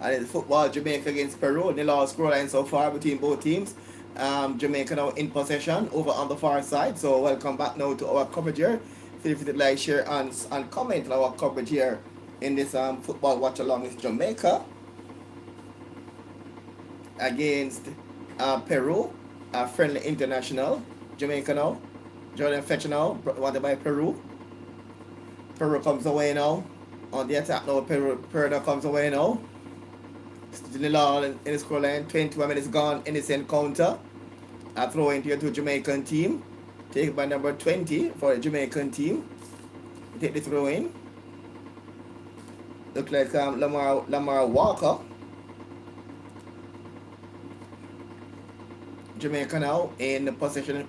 And it's football, Jamaica against Peru. The last scoreline so far between both teams. Jamaica now in possession over on the far side. So welcome back now to our coverage here. Feel free to like, share, and comment on our coverage here in this football watch along with Jamaica against Peru, friendly international. Jamaica now. Jordan Fletcher now, wanted by Peru. Peru comes away now. On the attack now, Peru now comes away now. Still in the scoreline, 21 minutes gone in this encounter. A throw into the Jamaican team. Taken by number 20 for the Jamaican team. Take the throw in. Look like Lamar Walker. Jamaica now in possession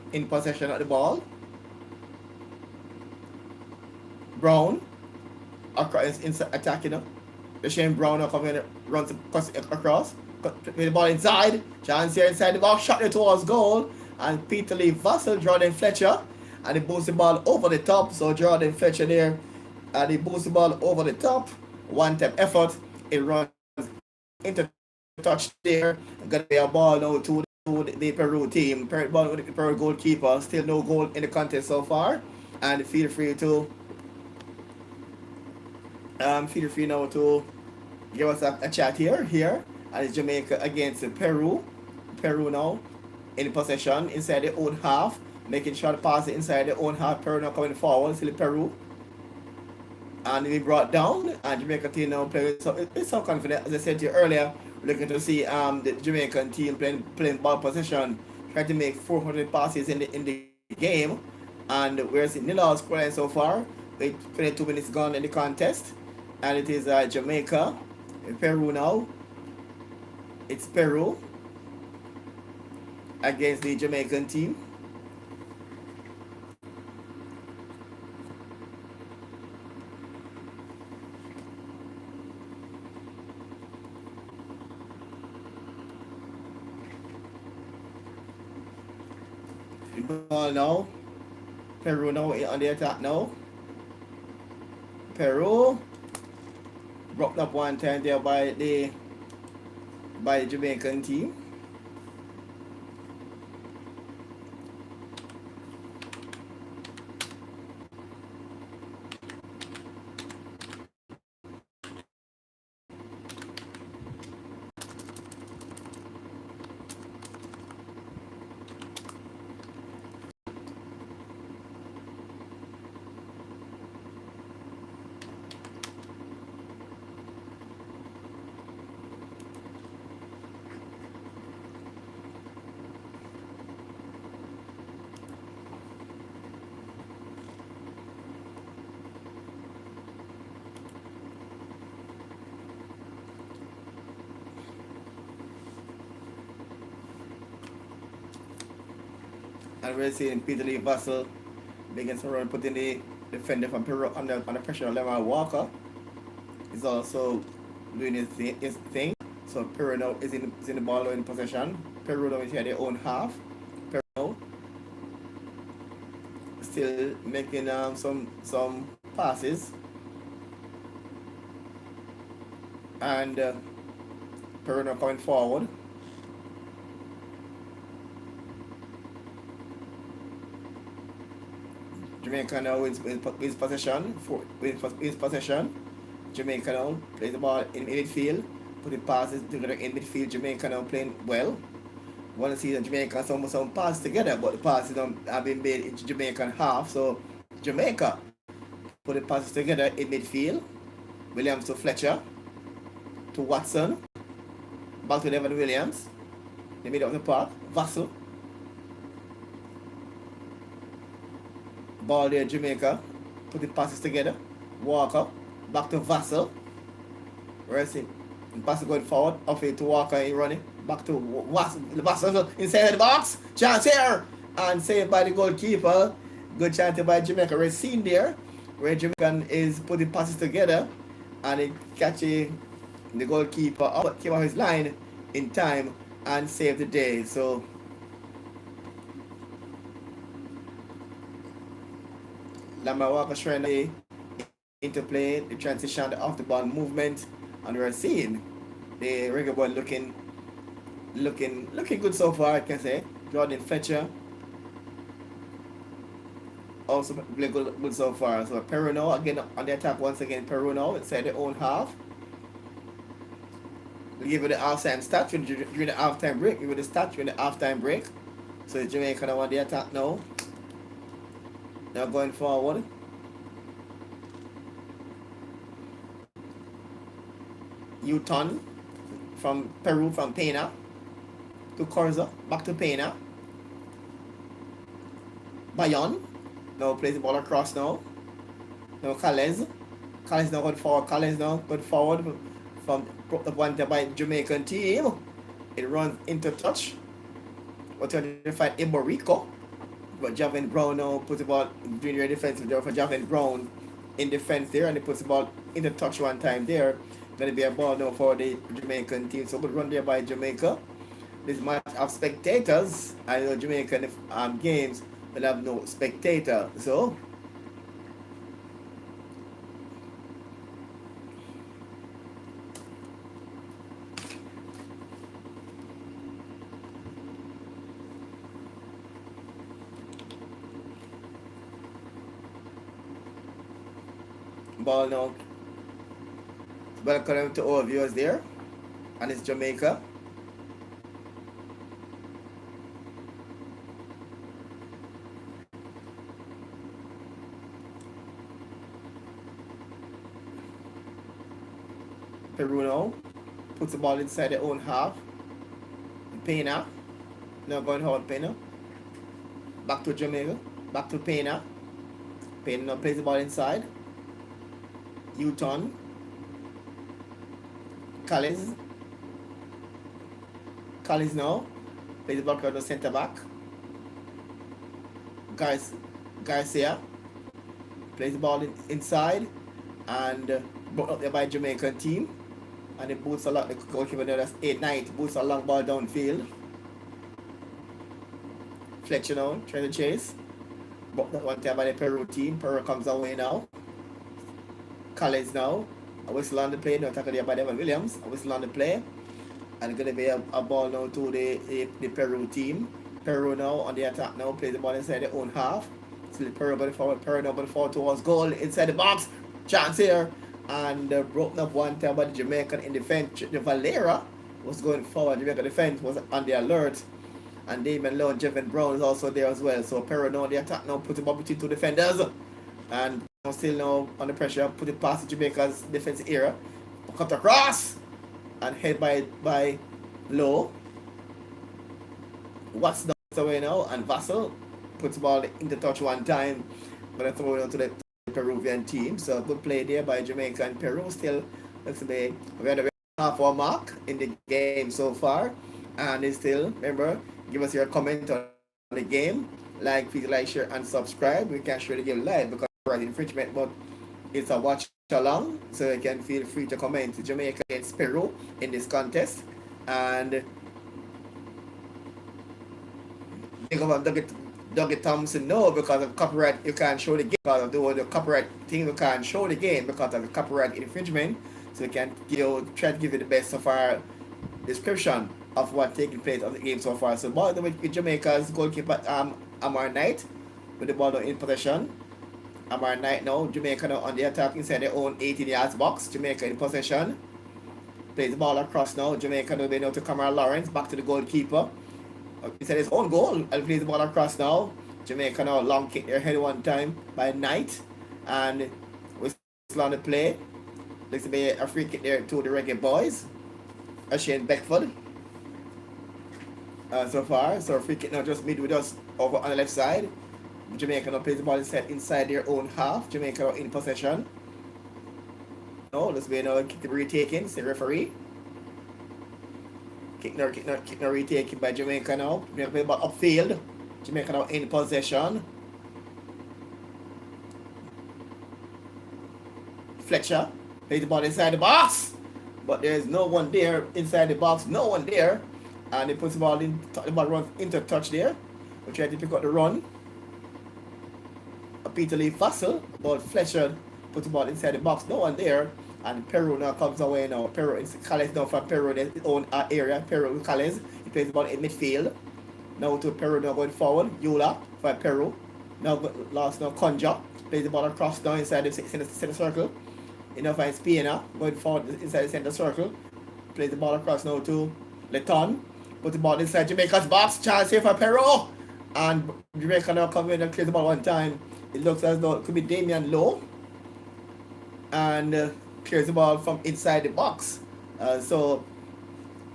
of the ball. Brown attacking. The Shane Brown coming runs across. With the ball inside. Chance here inside the box. Shot it towards goal. And Peter Lee Vassell, Jordan Fletcher. And he boosts the ball over the top. So Jordan Fletcher there. And he boosts the ball over the top. One-step effort. It runs into the touch there. Gonna be a ball now to the Peru team. Ball with the Peru goalkeeper. Still no goal in the contest so far. And feel free to now to give us a chat here. And it's Jamaica against Peru. Peru now in possession inside their own half. Making short passes inside their own half. Peru now coming forward. Still Peru. And we brought down. And Jamaica team now playing with some confidence. As I said to you earlier, looking to see the Jamaican team playing ball possession. Trying to make 400 passes in the game. And we're seeing nil all scoreline so far. With 22 minutes gone in the contest. And it is Jamaica. Peru now. It's Peru against the Jamaican team. Ball now. Peru now on the attack now. Peru broke up one time there by the Jamaican team. And we're seeing Peter Lee Vassell begins around putting the defender from Peru under pressure. Lamar Walker is also doing his thing. So Peru now is in the ball in possession. Peru now is here their own half. Peru now still making some passes. And Peru now coming forward. Jamaica now is possession. Jamaica now plays the ball in midfield, putting passes together in midfield. Jamaica now playing well. Want to see the Jamaica some pass together, but the passes have been made into Jamaican half. So Jamaica put the passes together in midfield. Williams to Fletcher, to Watson, back to Devon Williams, the middle of the park. Vassell. Ball there, Jamaica. Put the passes together. Walker. Back to Vassell. Racing. Vassell going forward. Off it to Walker. He running. Back to Vassell inside the box. Chance here. And saved by the goalkeeper. Good chance by Jamaica. We're seen there where Jamaican is putting passes together. And it catching the goalkeeper up. Came off his line in time and saved the day. So Lamar Walker trying to interplay the transition, the off the ball movement, and we're seeing The reggae boy looking good so far, I can say. Jordan Fletcher also play good so far. So Peru now again on the attack once again. Peru now inside their own half. We give it the halftime stat during the halftime break. Give it the stat during the halftime break. So Jamaica now on the attack now. Now going forward. U-turn from Peru from Pena to Corza, back to Pena. Bayon now plays the ball across now. Now Calais now going forward. Calais now going forward from the one by Jamaican team. It runs into touch. But trying to fight Iborico. But Javin Brown now puts the ball doing your defensive job for Javin Brown in defense there, and he puts the ball into touch one time there. Going to be a ball now for the Jamaican team. So good run there by Jamaica. This match of spectators. I know Jamaican games will have no spectator. So ball now. Welcome to all viewers there. And it's Jamaica. Peru now puts the ball inside their own half. Pena. Now going hard Pena. Back to Jamaica. Back to Pena. Pena now plays the ball inside. U-turn. Calais now plays the ball to the centre back. Garcia plays the ball inside and brought up there by Jamaican team, and it boots a lot. The goalkeeper there, that's 8-9, boots a long ball downfield. Fletcher now trying to chase, but that one time by the Peru team. Peru comes away now. Calais now. A whistle on the play, now tackled there by Devon Williams. A whistle on the play. And it's going to be a ball now to the Peru team. Peru now on the attack now, plays the ball inside their own half. So Peru going forward, Peru now going forward towards goal, inside the box. Chance here. And broken up one time by the Jamaican in defense. The Valera was going forward. The Jamaican defense was on the alert. And Damon Lowe and Jevin Brown is also there as well. So Peru now on the attack now, put the ball between two defenders. And still now under pressure, put it past Jamaica's defensive area, cut across and head by Low. Watts down away now, and Vassal puts the ball into touch one time, but I throw it out to the Peruvian team. So good play there by Jamaica and Peru. Still looks to be we had a half-hour mark in the game so far, and it's still, remember, give us your comment on the game. Please like, share, and subscribe. We can't show the game live because infringement, but it's a watch along, so you can feel free to comment. Jamaica against Peru in this contest, and think about Dougie Thompson no, because of copyright you can't show the game, because of the copyright thing, you can't show the game because of the copyright infringement. So we can try to give you the best of our description of what taking place of the game so far. So ball with Jamaica's goalkeeper Amar Knight with the ball in possession. Amar Knight now, Jamaica now on the attack inside their own 18 yards box. Jamaica in possession. Plays the ball across now. Jamaica now being out to Kamara Lawrence, back to the goalkeeper. Inside his own goal, and plays the ball across now. Jamaica now long kick their head one time by Knight. And whistle on the play. Looks to be a free kick there to the Reggae Boys. Shane Beckford. So far, so free kick now just mid with us over on the left side. Jamaica now plays the ball inside their own half. Jamaica in possession. No, let's be now kick the retaking. Say referee. Kick now retaken by Jamaica now. Jamaica play the ball upfield. Jamaica now in possession. Fletcher plays the ball inside the box, but there's no one there inside the box. No one there, and he puts the ball in. The ball runs into touch there. We try to pick up the run. Peter Lee Vassal, but Fletcher put the ball inside the box. No one there, and Peru now comes away now. Peru is Calles now from Peru, their own area. Peru Calles, he plays the ball in midfield. Now to Peru now going forward. Yula for Peru. Now last now Conja plays the ball across now inside the center circle. Enough finds Piena going forward inside the center circle. Plays the ball across now to Leton. Put the ball inside Jamaica's box. Chance here for Peru. And Jamaica now come in and clears the ball one time. It looks as though it could be Damian Lowe. And clears the ball from inside the box. So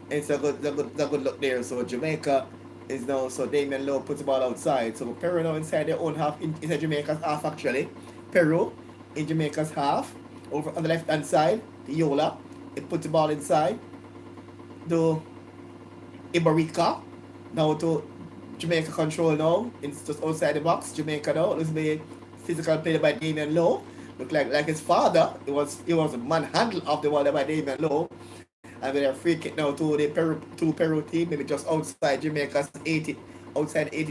it's a good look there. So Jamaica is now, so Damian Lowe puts the ball outside. So Peru now inside their own half, inside Jamaica's half actually. Peru in Jamaica's half. Over on the left hand side, the Yola. It puts the ball inside. To Ibarica. Now to Jamaica control now. It's just outside the box. Jamaica now. This will be physical play by Damian Lowe. Look like his father. It was a manhandle of the ball by Damian Lowe. And with a free kick now to the Peru team, maybe just outside Jamaica's 80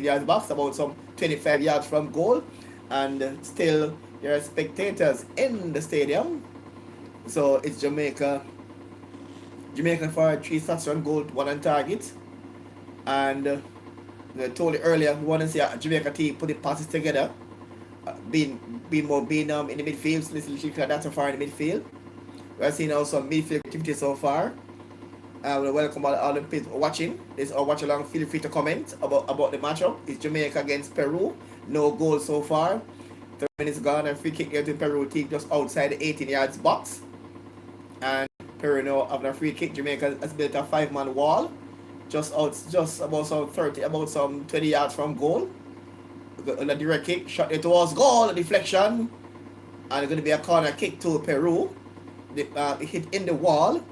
yards box, about some 25 yards from goal. And still there are spectators in the stadium. So it's Jamaica for 3 shots on goal, 1 on target. And I told you earlier, we want to see a Jamaica team put the passes together. Being in the midfield, so this little data far in the midfield. We're seeing also midfield activity so far. We welcome all the people watching. This or watch along. Feel free to comment about the matchup. It's Jamaica against Peru. No goal so far. 3 minutes gone and free kick here to Peru team just outside the 18 yards box. And Peru now having a free kick. Jamaica has built a 5-man wall. Just about some 20 yards from goal. A direct kick, shot it towards goal, a deflection. And it's going to be a corner kick to Peru. It hit in the wall.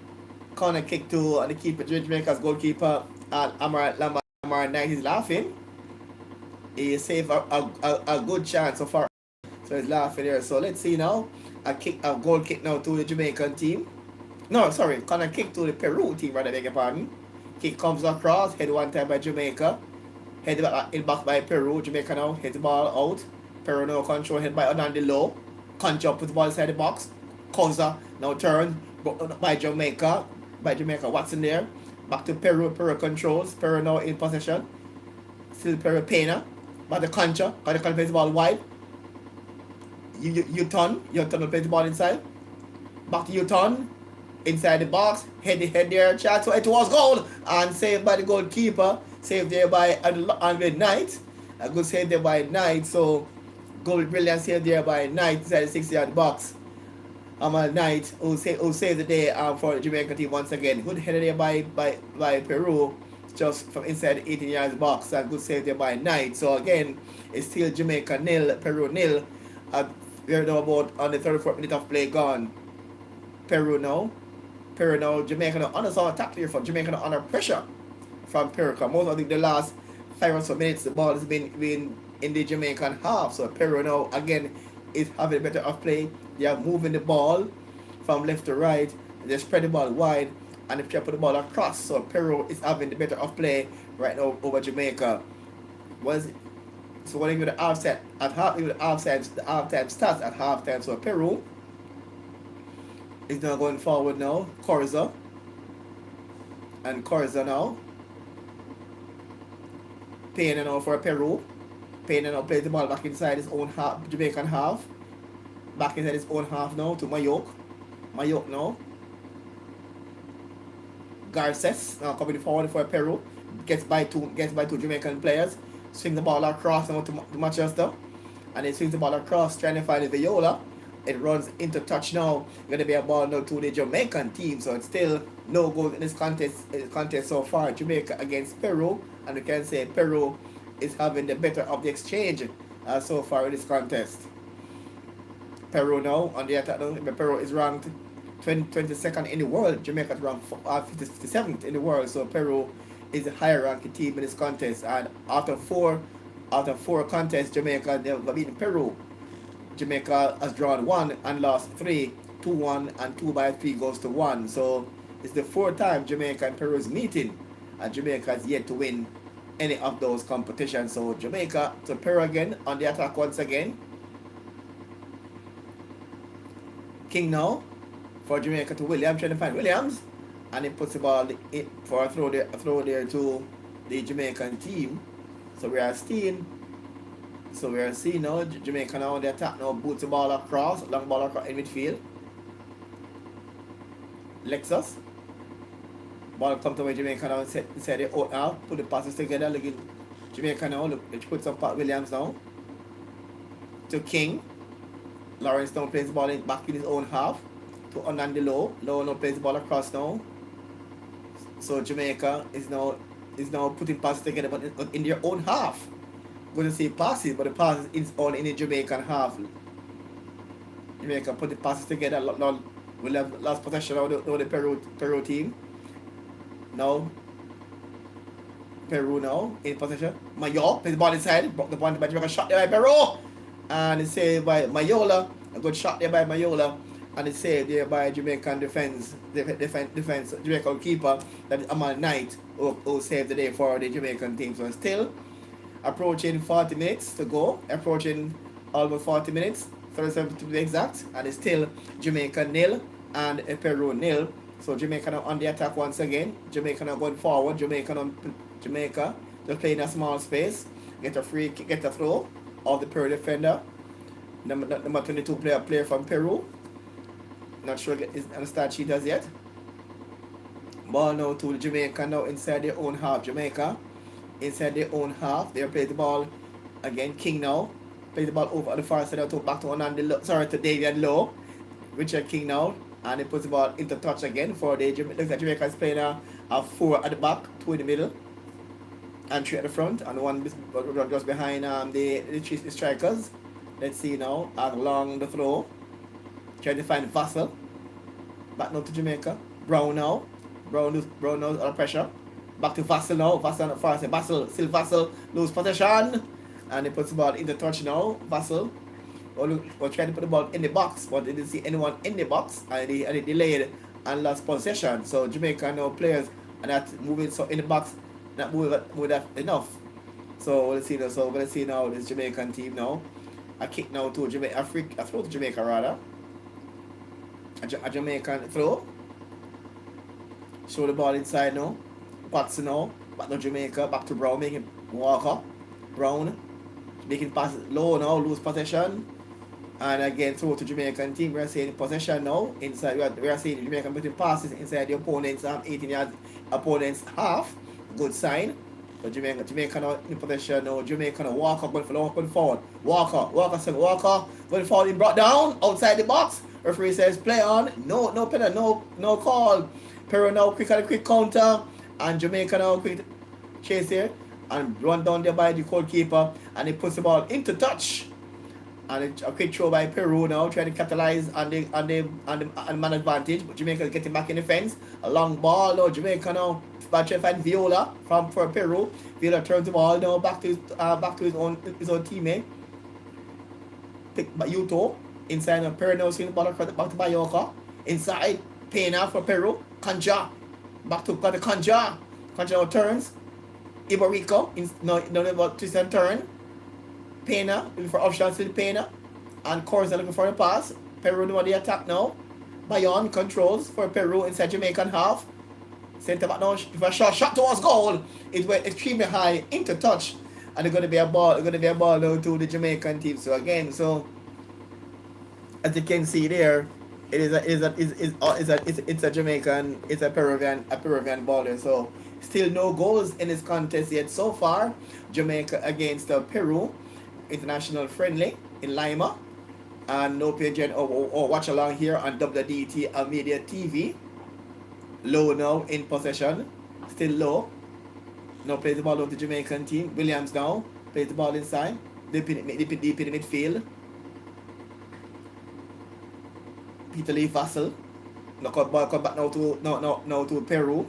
Corner kick to the keeper, Jamaica's goalkeeper, Amar Knight is laughing. He saved a good chance so far. So he's laughing there. So let's see now. A goal kick now to the Jamaican team. No, sorry, corner kick to the Peru team, rather, beg your pardon. Kick comes across, head one time by Jamaica. Head back by Peru. Jamaica now hit the ball out. Peru now control, head by Anandi Low. Concha puts the ball inside the box. Koza now turns by Jamaica. Watson there. Back to Peru. Peru controls. Peru now in possession. Still Peru Pena. Back to Concha. Concha plays the ball wide. U-turn will play the ball inside. Back to U-turn. Inside the box. Head there. Chance. So it was goal. And saved by the goalkeeper. Saved there by Andre Knight. A good save there by Knight. So goal brilliant save there by Knight inside the 6-yard box. Knight who saved the day for the Jamaican team once again. Good header there by Peru, just from inside the 18 yards box, and good save there by Knight. So again, it's still Jamaica 0, Peru 0. We're now about on the 34th minute of play gone. Peru now, Jamaica now under some attack here from Jamaica now under pressure from Peru. Most of the last 5 or so minutes, the ball has been in the Jamaican half. So Peru now again is having better of play. They are moving the ball from left to right. They spread the ball wide and they put the ball across. So Peru is having the better of play right now over Jamaica. So when you go to the halftime starts at halftime. So Peru is now going forward now. Corza now. Payne now for Peru. Payne now plays the ball back inside his own half, Jamaican half. Back inside his own half now to Mayok now. Garces now coming forward for Peru. Gets by two Jamaican players. Swings the ball across now to Manchester. And he swings the ball across trying to find the Viola. It runs into touch now. Going to be a ball now to the Jamaican team. So it's still no goals in this contest so far. Jamaica against Peru. And we can say Peru is having the better of the exchange so far in this contest. Peru now on the attack now. Peru is ranked 22nd in the world. Jamaica is ranked 57th in the world. So Peru is a higher ranked team in this contest. And after four contests, Jamaica never beaten Peru. Jamaica has drawn 1 and lost 3, 2-1 and 2-3 goes to 1. So it's the 4th time Jamaica and Peru is meeting, and Jamaica has yet to win any of those competitions. So Jamaica to Peru again on the attack once again. King now for Jamaica to Williams, trying to find Williams, and he puts the ball in for a throw there to the Jamaican team. So we are seeing now Jamaica now on the attack now, boots the ball across, long ball across in midfield. Lexus. Ball come to where Jamaica now set it out now, put the passes together, look at Jamaica now, look, it puts up Pat Williams now. To King. Lawrence now plays the ball back in his own half. To Onandi Low. Low now plays the ball across now. So Jamaica is now putting passes together, but in their own half. Going to see passes, but the passes is all in the Jamaican half. Jamaica put the passes together. We'll have last possession of the Peru team. Now Peru now in possession. Mayo plays the ball inside. Broke the ball by Jamaica. Shot there by Peru. And it's saved by Mayola. A good shot there by Mayola. And it's saved there by Jamaican defense. Jamaican keeper. That is Amal Knight who saved the day for the Jamaican team. So still approaching 40 minutes to go. Approaching almost 40 minutes. 37 to be exact. And it's still Jamaica nil and Peru nil. So Jamaica now on the attack once again. Jamaica now going forward. Jamaica just playing a small space. Get a free kick, get a throw of the Peru defender. Number 22 player from Peru. Not sure is on the start sheet as yet. Ball now to the Jamaica now inside their own half. Jamaica inside their own half. They play the ball again. King now plays the ball over on the far side to back to to Davian Low. Richard King now, and he puts the ball into touch again for the Jamaica. Looks like Jamaica is playing a 4 at the back, 2 in the middle, and 3 at the front, and 1 just behind the strikers. Let's see now along the throw. Trying to find Vassell. Back now to Jamaica. Brown now under pressure. Back to Vassell now. Vassell at far side. Vassell lose possession. And he puts the ball in the touch now. Vassell. Or trying to put the ball in the box, but they didn't see anyone in the box, and they delayed and lost possession. So Jamaica now players are not moving so in the box, not moving that enough. So we'll see now. So we're gonna see now this Jamaican team now. A kick now to Jamaica, a throw to Jamaica rather. A Jamaican throw. Show the ball inside now. Patson now. Back to Jamaica. Back to Brown. Making Walker. Brown. Making pass low now. Lose possession. And again throw to Jamaican team. We are seeing possession now. Inside we are seeing Jamaican putting passes inside the opponent's 18 yards opponent's half. Good sign. So Jamaica now in possession now. Jamaica now Walker going forward. Walker going forward. He brought down outside the box. Referee says play on. No penalty, no call. Peru now quick counter, and Jamaica now quick chase here and run down there by the goalkeeper, and he puts the ball into touch. And a quick throw by Peru now trying to capitalize on the man advantage, but Jamaica is getting back in the fence. A long ball now. Jamaica now trying to find Viola for Peru. Viola turns the ball now back to his own teammate. Picked by Yuto. Inside of Peru now seeing the ball across back to Bayoka. Inside Pena for Peru. Kanja. Back to Kanja. Kanja now turns. Ibarico. No about twist and turn. Pena looking for options to Pena. And Corza looking for the pass. Peru doing the attack now. Bayon controls for Peru inside Jamaican half. Centre back now for a shot towards goal. It went extremely high into touch. And it's gonna be a ball now to the Jamaican team. So again, as you can see there, it's a Jamaican, it's a Peruvian baller. So still no goals in this contest yet so far. Jamaica against Peru, international friendly in Lima, and no page or watch along here on WDT Media TV. Low now in possession, still low. Now plays the ball over the Jamaican team. Williams now plays the ball inside, deep in the midfield. Peter Lee Vassell. Now ball come back now to Peru.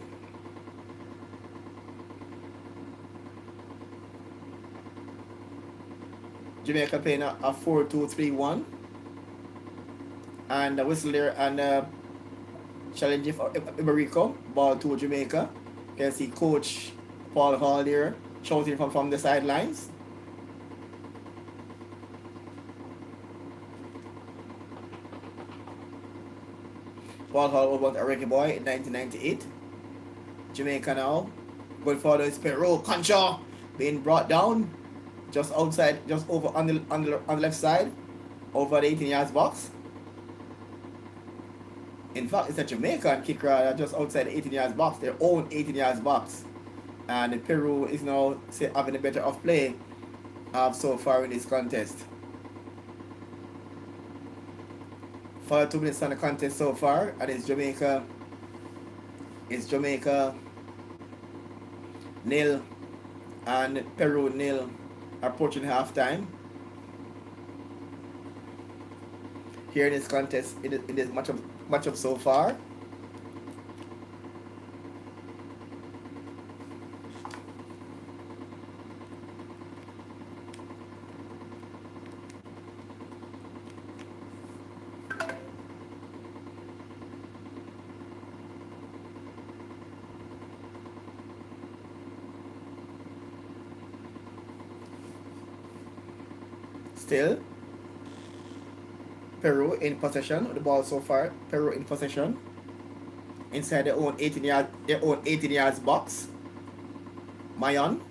Jamaica playing a 4-2-3-1. And the whistle there and challenging for Ibarico. Ball to Jamaica. You can see Coach Paul Hall there shouting from the sidelines. ball all over a reggae boy in 1998. Jamaica now. Going forward is Peru. Concho being brought down just outside, just over on the left side, over the 18 yards box. In fact, it's a Jamaican kicker just outside the 18 yards box, their own 18 yards box. And Peru is now having a better off play so far in this contest. For 2 minutes on the contest so far, and it's Jamaica nil and Peru nil, approaching halftime. Here in this contest, in this matchup so far. Still, Peru in possession of the ball so far. Peru in possession inside their own 18 yards box. Mayon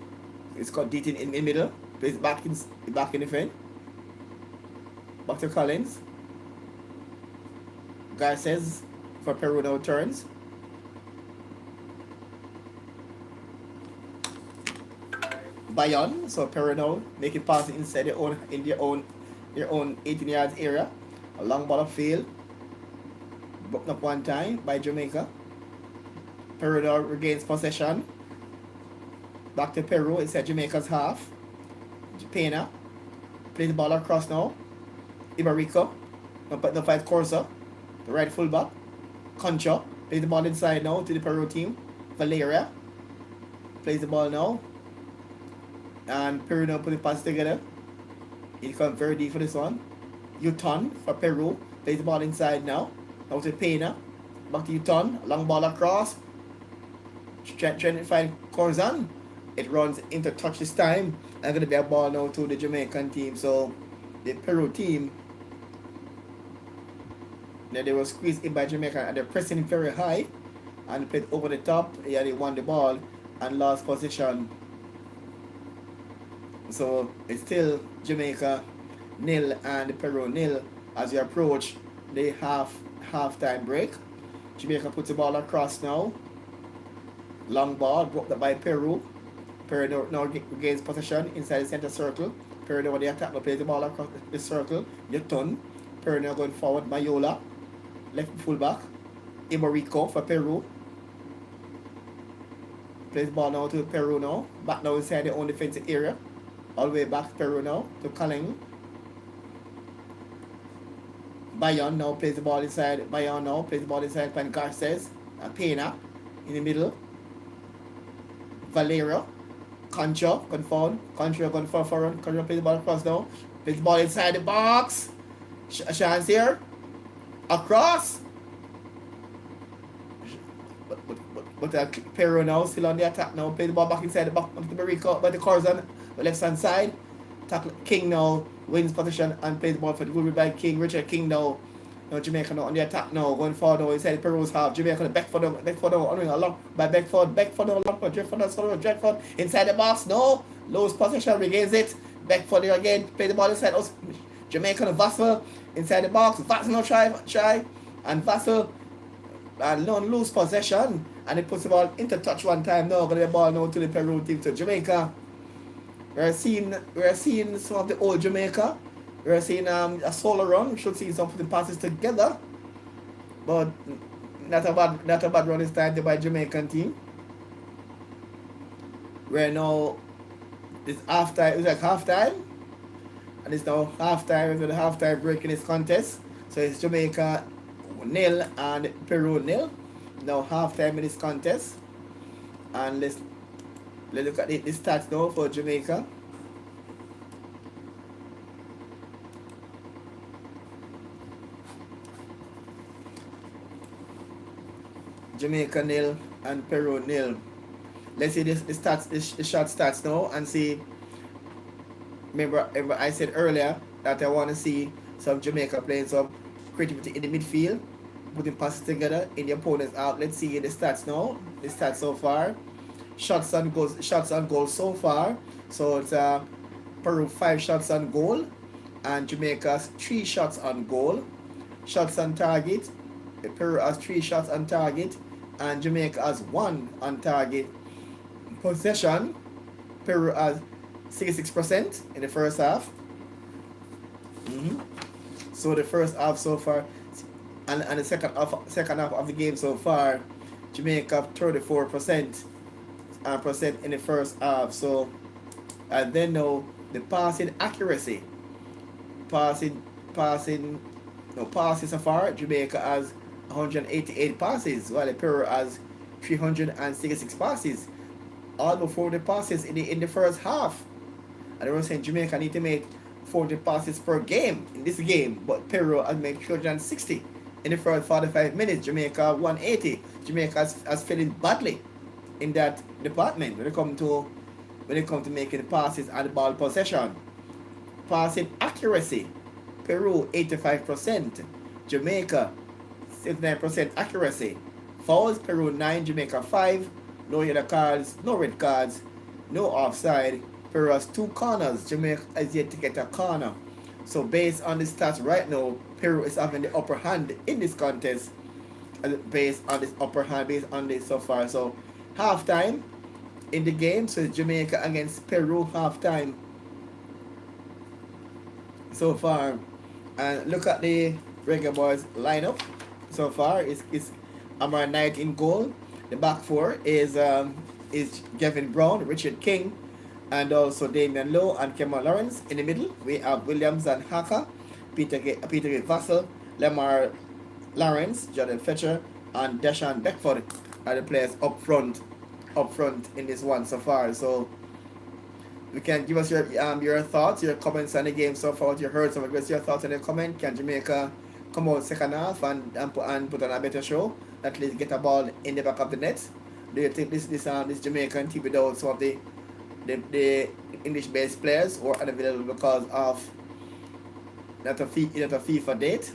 is got DT in the middle. Plays back in the fin. Back to Collins. Garces for Peru now turns. Bayon, so Peru now making passes inside their own 18 yards area. A long ball of field. Broken up one time by Jamaica. Peru now regains possession. Back to Peru inside Jamaica's half. Pena plays the ball across now. Ibarico. No fight Corsa. The right fullback. Concho plays the ball inside now to the Peru team. Valeria plays the ball now. And Peru now put the pass together. He comes very deep for this one. Uton for Peru. Plays the ball inside now. Now to Pena. Back to Uton. Long ball across. Trying to find Corzan. It runs into touch this time. And going to be a ball now to the Jamaican team. So the Peru team, now they were squeezed in by Jamaica and they're pressing very high. And played over the top. Yeah, they won the ball and lost position. So it's still Jamaica nil and Peru nil as we approach the halftime break. Jamaica puts the ball across now. Long ball brought up by Peru. Peru now gains possession inside the center circle. Peru now the attack now plays the ball across the circle. Yuton. Peru now going forward. Mayola, left fullback. Ibarico for Peru. Plays the ball now to Peru now. Back now inside their own defensive area. All the way back Peru now to Kaling. Bayon now plays the ball inside. Bayon now plays the ball inside. Pan Garces. Pena in the middle. Valero. Concho going forward. Concho going forward. Concho plays the ball across now. Plays the ball inside the box. A chance here. Across. But Peru now still on the attack now. Plays the ball back inside the box. To Marico, but the Corzan. The left hand side. Tackle King now wins position and plays the ball for the good by King. Richard King now. Now Jamaica now on the attack now. Going forward now inside Peru's half. Jamaica back for now on along by Beckford now along for Dreadford inside the box. No. Lose possession, regains it. Beckford here again. Play the ball inside us. Jamaica and Vassell inside the box. Vassell now try. And Vassell and lose possession. And he puts the ball into touch one time now. Gonna the ball now to the Peru team. To Jamaica. We're seeing some of the old Jamaica. We're seeing a solo run. We should see some of the passes together. But not a bad run this time by Jamaican team. We're now it's halftime. It's like halftime. And it's now halftime. We're going to halftime break in this contest. So it's Jamaica nil and Peru nil. Now halftime in this contest. And let's look at the stats now for Jamaica. Jamaica nil and Peru nil. Let's see the shot stats now and see. Remember I said earlier that I want to see some Jamaica playing some creativity in the midfield. putting passes together in the opponent's half. Let's see the stats now. The stats so far. Shots on goal so far. So it's Peru 5 shots on goal, and Jamaica's 3 shots on goal. Shots on target. Peru has 3 shots on target, and Jamaica has 1 on target. Possession. Peru has 66% in the first half. So the first half so far, and the second half of the game so far, Jamaica 34% in the first half. So and then now the passing accuracy, passes so far. Jamaica has 188 passes, while Peru has 366 passes. All but 40 passes in the first half. And I was saying Jamaica need to make 40 passes per game in this game, but Peru has made 360 in the first 45 minutes. Jamaica 180. Jamaica has failing badly in that department when it comes to making passes and ball possession. Passing accuracy, Peru 85%, Jamaica 79% accuracy. Fouls, Peru 9, Jamaica 5. No yellow cards, no red cards, no offside. Peru has 2 corners. Jamaica has yet to get a corner. So based on the stats right now, Peru is having the upper hand in this contest. Based on this so far. So halftime in the game, so it's Jamaica against Peru halftime so far. And look at the Reggae Boys lineup so far. It's Amar Knight in goal. The back four is Gavin Brown, Richard King, and also Damian Lowe and Kemar Lawrence. In the middle, we have Williams and Haka, Peter Vassell, Lamar Lawrence, Jordan Fletcher, and Deshaun Beckford are the players up front in this one so far. So you can give us your thoughts, your comments on the game so far, what you heard. So give us your thoughts in the comment. Can Jamaica come out second half and put on a better show? At least get a ball in the back of the net? Do you think this Jamaican team without some of the English-based players who are unavailable because of not a FIFA date?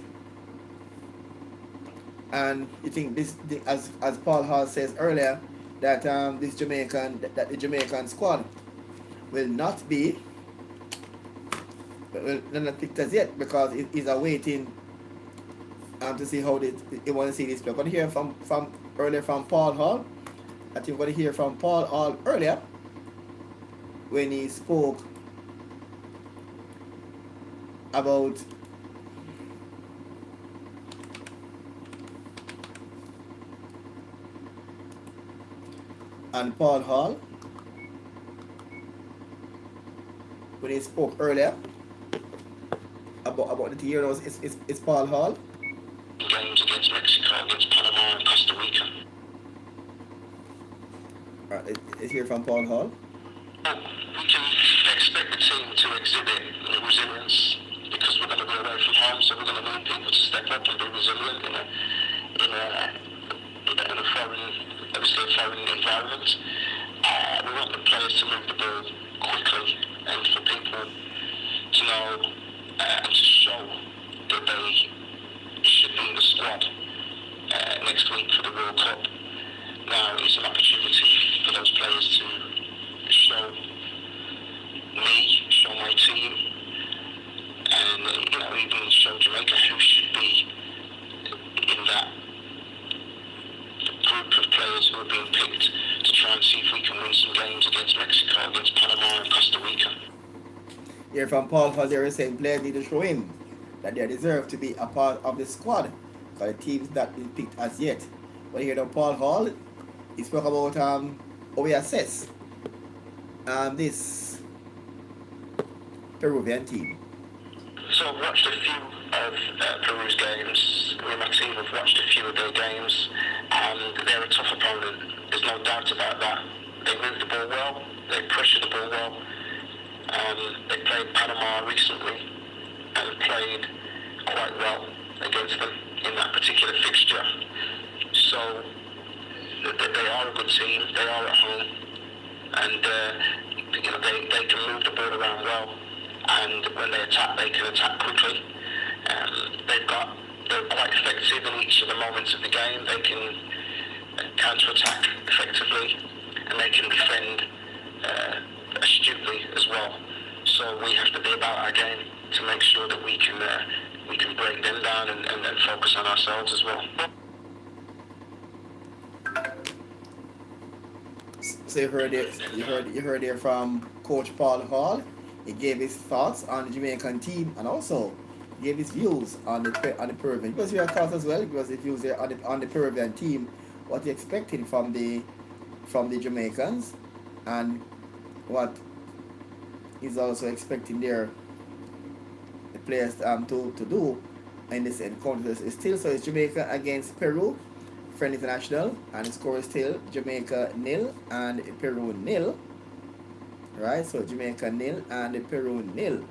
And you think as Paul Hall says earlier, that the Jamaican squad will not be not picked as yet because it is awaiting to see how they want to see this play. I'm going to hear from earlier from Paul Hall. I think we're going to hear from Paul Hall earlier when he spoke about and Paul Hall when he spoke earlier about the Euros. It's Paul Hall. Games against Mexico, against Panama and Costa Rica. Alright, let's hear from Paul Hall. We can expect the team to exhibit resilience because we're going to be away from home, so we're going to need people to step up and be resilient in a foreign environment. We want the players to move the ball quickly and for people to know and to show that they should be in the squad next week for the World Cup. Now it's an opportunity for those players to show me, show my team, and even show Jamaica who should be in that group of players who are being picked to try and see if we can win some games against Mexico, against Panama and Costa Rica. Here from Paul Hall, they were saying players need to show him that they deserve to be a part of the squad for the teams that been picked as yet. But here, Paul Hall, he spoke about how we assess this Peruvian team. So I've watched a few of Peru's games. Me and my team have watched a few of their games, and they're a tough opponent. There's no doubt about that. They move the ball well, they pressure the ball well. They played Panama recently and played quite well against them in that particular fixture. So they are a good team. They are at home, and they can move the ball around well. And when they attack, they can attack quickly. They're quite quite effective in each of the moments of the game. They can counter-attack effectively, and they can defend astutely as well. So we have to be about our game to make sure that we can break them down and focus on ourselves as well. So you heard it from Coach Paul Hall. He gave his thoughts on the Jamaican team and also gave his views on the Peruvian. Because your thoughts as well, because his views there on the Peruvian team, what he expected from the Jamaicans, and what he's also expecting the players to do in this encounter. It's still, so it's Jamaica against Peru, friend international, and the score is still Jamaica 0 and Peru 0. Right, so Jamaica 0 and Peru 0.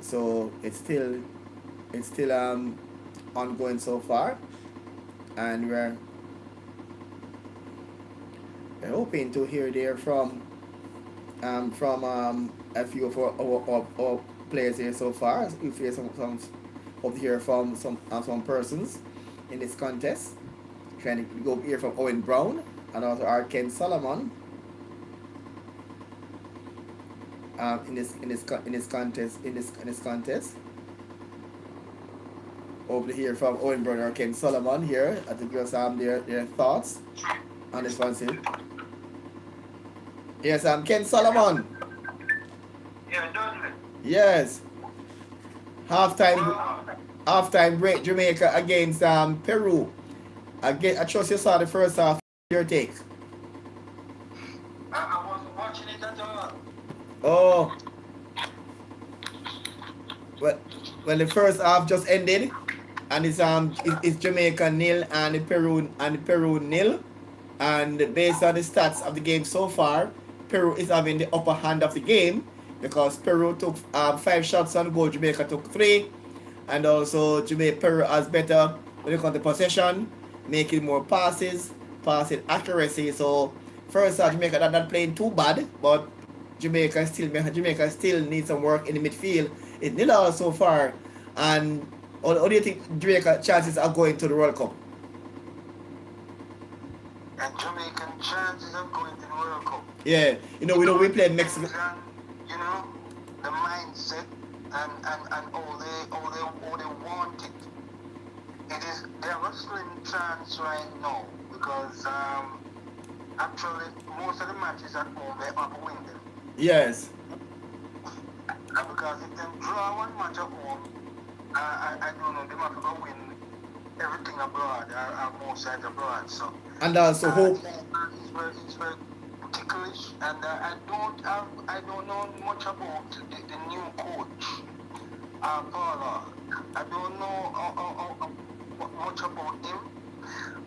So it's still ongoing so far, and we're hoping to hear there from a few of our players here so far. If hear some hope to hear from some persons in this contest. Trying to go hear from Owen Brown and also our Ken Solomon. In this contest. Hope to hear from Owen Brown or Ken Solomon here to give us their thoughts on this one. Yes, Ken Solomon. Yeah, Dudley. Yes. Halftime break, Jamaica against Peru. I trust you saw the first half. Your take. I wasn't watching it at all. Oh. Well, the first half just ended, and it's Jamaica 0 and Peru 0. And based on the stats of the game so far, Peru is having the upper hand of the game because Peru took 5 shots on goal, Jamaica took 3, and also Peru has better when it comes to possession, making more passes, passing accuracy. So first half Jamaica not playing too bad, but Jamaica still needs some work in the midfield. It's 0 so far, and how do you think Jamaica chances are going to the World Cup? And Jamaican chances of going to the World Cup. Yeah, we played Mexico. You know, the mindset and all they want it. They have a slim chance right now because actually most of the matches at home they have to win them. Yes. Because if they draw one match at home, I don't know, they have to go win everything abroad, most sides abroad. So. And also hope. It's very ticklish, and I don't know much about the new coach, Paula. I don't know much about him,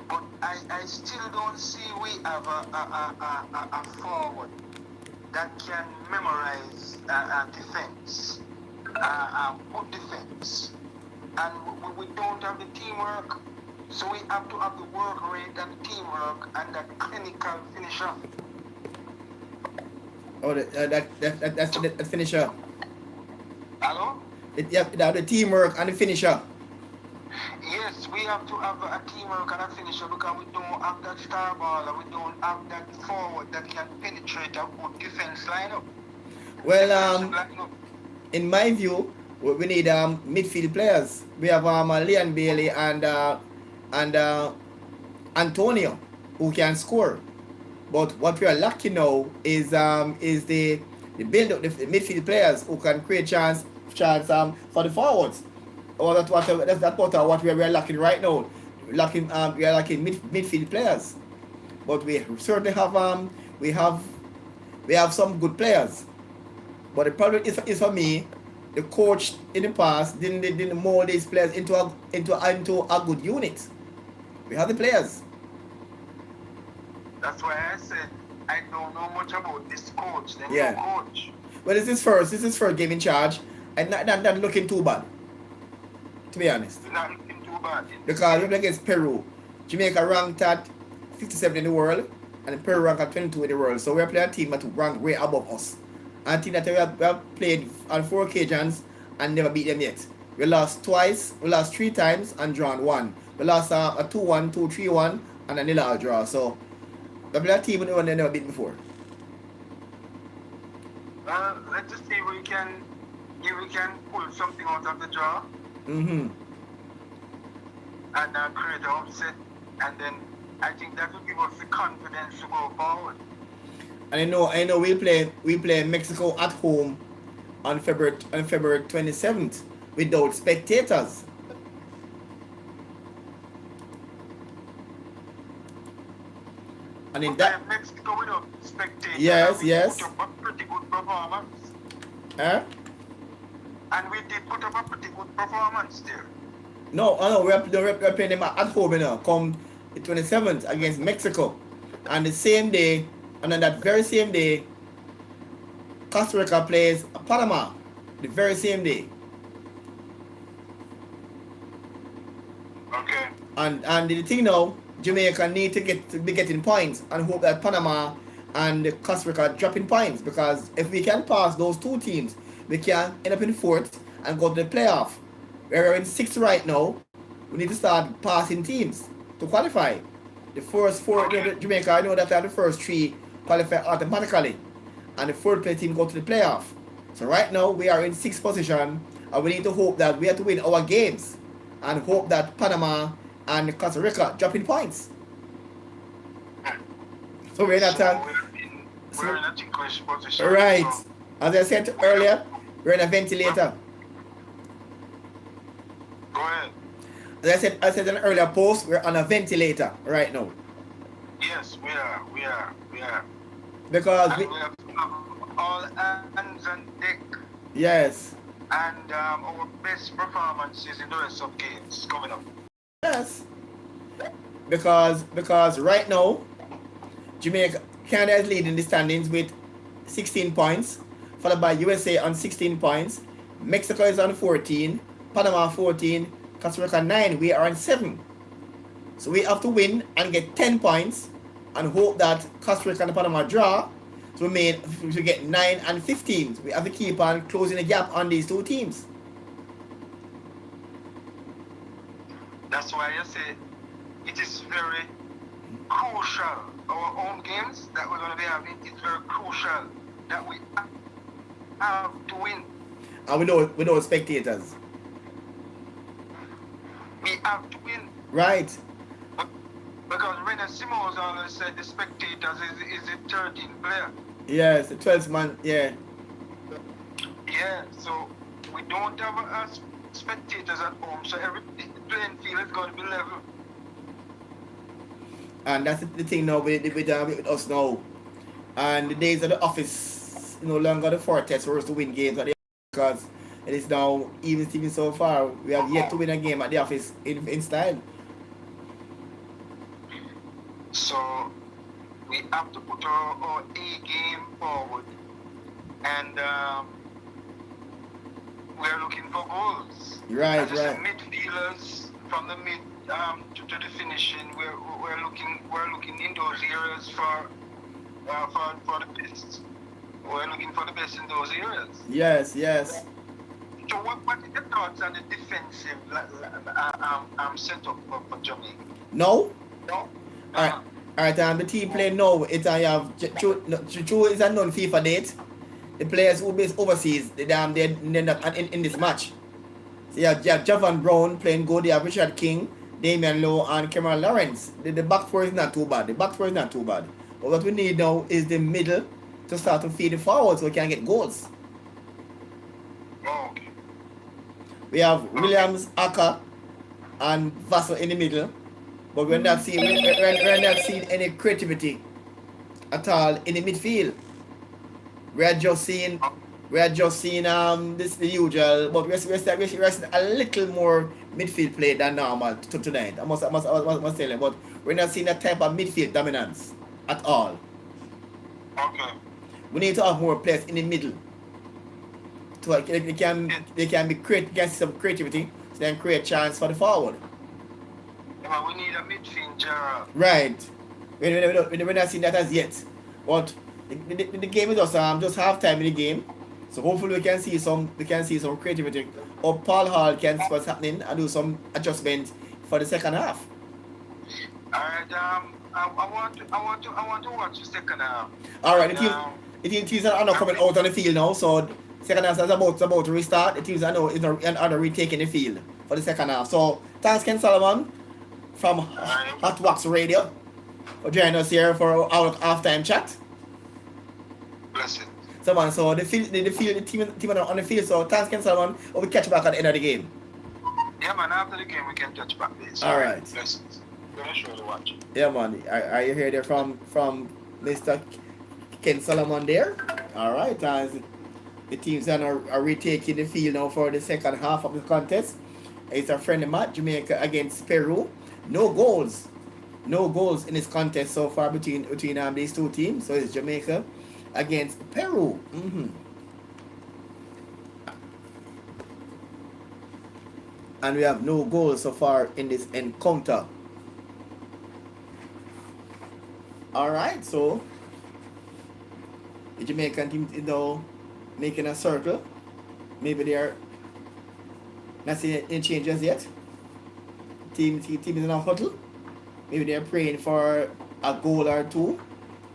but I still don't see we have a forward that can memorize defense, good defense, and we don't have the teamwork. So we have to have the work rate and teamwork and that clinical finisher. Oh, that's the finisher. Hello? The teamwork and the finisher. Yes, we have to have a teamwork and a finisher because we don't have that star baller, we don't have that forward that can penetrate a good defense lineup. Well, in my view, we need midfield players. We have Leon Bailey and Antonio who can score. But what we are lacking now is the build up the midfield players who can create chance for the forwards. Or that's what we are lacking right now. We are lacking midfield players. But we certainly have we have some good players. But the problem is for me, the coach in the past didn't mold these players into a good unit. We have the players. That's why I said I don't know much about this coach. The new coach. Well, this is first game in charge, and not looking too bad. To be honest. Not looking too bad. Because we're against Peru. Jamaica ranked at 57 in the world, and Peru ranked at 22 in the world. So we're playing a team that rank way above us. And a team that we have played on 4 occasions and never beat them yet. We lost twice. We lost 3 times and drawn one. We lost a 2-1, 2-3-1, and a nil draw. So that team we never beat before. Let's just see if we can pull something out of the draw. Mm-hmm. And create an upset, and then I think that will give us the confidence to go forward. And I know we play Mexico at home on February 27th without spectators. And in that Mexico without spectators. Yes. Put up a pretty good performance. Huh? And we did put up a pretty good performance there. No, we're playing them at home, come the 27th against Mexico. And the same day, and on that very same day, Costa Rica plays Panama. The very same day. Okay. And the thing now, Jamaica need to be getting points and hope that Panama and Costa Rica dropping points, because if we can pass those two teams, we can end up in fourth and go to the playoff. We're in sixth right now. We need to start passing teams to qualify. The first four, Jamaica, I know that the first three qualify automatically, and the fourth place team go to the playoff. So right now we are in sixth position, and we need to hope that we have to win our games and hope that Panama and Costa Rica drop in points. So we're not we're in a ticklish position. right. So As I said earlier, we're in a ventilator. go ahead. As I said in an earlier post, we're on a ventilator right now. Yes, we are. Because And we have all hands on deck, yes. and our best performances in the rest of games coming up. Yes. Because right now, Canada is leading the standings with 16 points, followed by USA on 16 points. Mexico is on 14, Panama 14, Costa Rica 9. We are on 7. So we have to win and get 10 points and hope that Costa Rica and Panama draw. So we get 9 and 15. We have to keep on closing the gap on these two teams. That's why I say it is very crucial. Our home games that we're going to be having, it's very crucial that we have to win. And without spectators. We have to win. Right. Because Renner Simons always said the spectators is the 13th player. Yes, the 12th man, yeah. Yeah, so we don't have spectators at home, so the playing field is going to be level. And that's the thing now with us now. And the days of the office no longer the fortress for us to win games at the because it is now even so far. We have yet to win a game at the office in style. So we have to put our A game forward, and we're looking for goals. Right. Midfielders from the mid to the finishing. We're looking in those areas for the best. We're looking for the best in those areas. Yes. So what is the thoughts on the defensive setup for Jamaica? No. Alright, the team playing now, I have Chu is a non-FIFA date. The players who based overseas, they're not in this match. So you have Javon Brown playing good, you have Richard King, Damian Lowe, and Cameron Lawrence. The back four is not too bad. But what we need now is the middle to start to feed the forward so we can get goals. Oh, okay. We have Williams, Aka, and Vassell in the middle. But we're not seeing any creativity at all in the midfield. We're just seeing this the usual, but we're seeing a little more midfield play than normal tonight. I must tell you, but we're not seeing that type of midfield dominance at all. Okay. We need to have more players in the middle. So they can get some creativity, so they can create chance for the forward. Yeah, we need a midfield, Gerald. Right. We're not seeing that as yet. But the game is just half time in the game. So hopefully we can see some creativity. Or Paul Hall can see what's happening and do some adjustment for the second half. Alright, I want to watch the second half. All right, the teams are not coming out on the field now, so second half is about to restart. The teams are now retaking the field for the second half. So thanks Ken Solomon from Hot Wax Radio for joining us here for our halftime chat. Blessed. So man, so the team are on the field. So thanks Ken Solomon. We'll catch you back at the end of the game. Yeah man, after the game we can touch back this. All right. Blessings. Gonna show the watch. Yeah man, are you hear there from Mr. Ken Solomon there? All right, as the teams are retaking the field now for the second half of the contest. It's a friendly match, Jamaica against Peru. No goals in this contest so far between these two teams. So it's Jamaica against Peru. And we have no goals so far in this encounter. All right, so the Jamaican team is now making a circle. Maybe they're not seeing any changes yet. Team is in a huddle. Maybe they're praying for a goal or two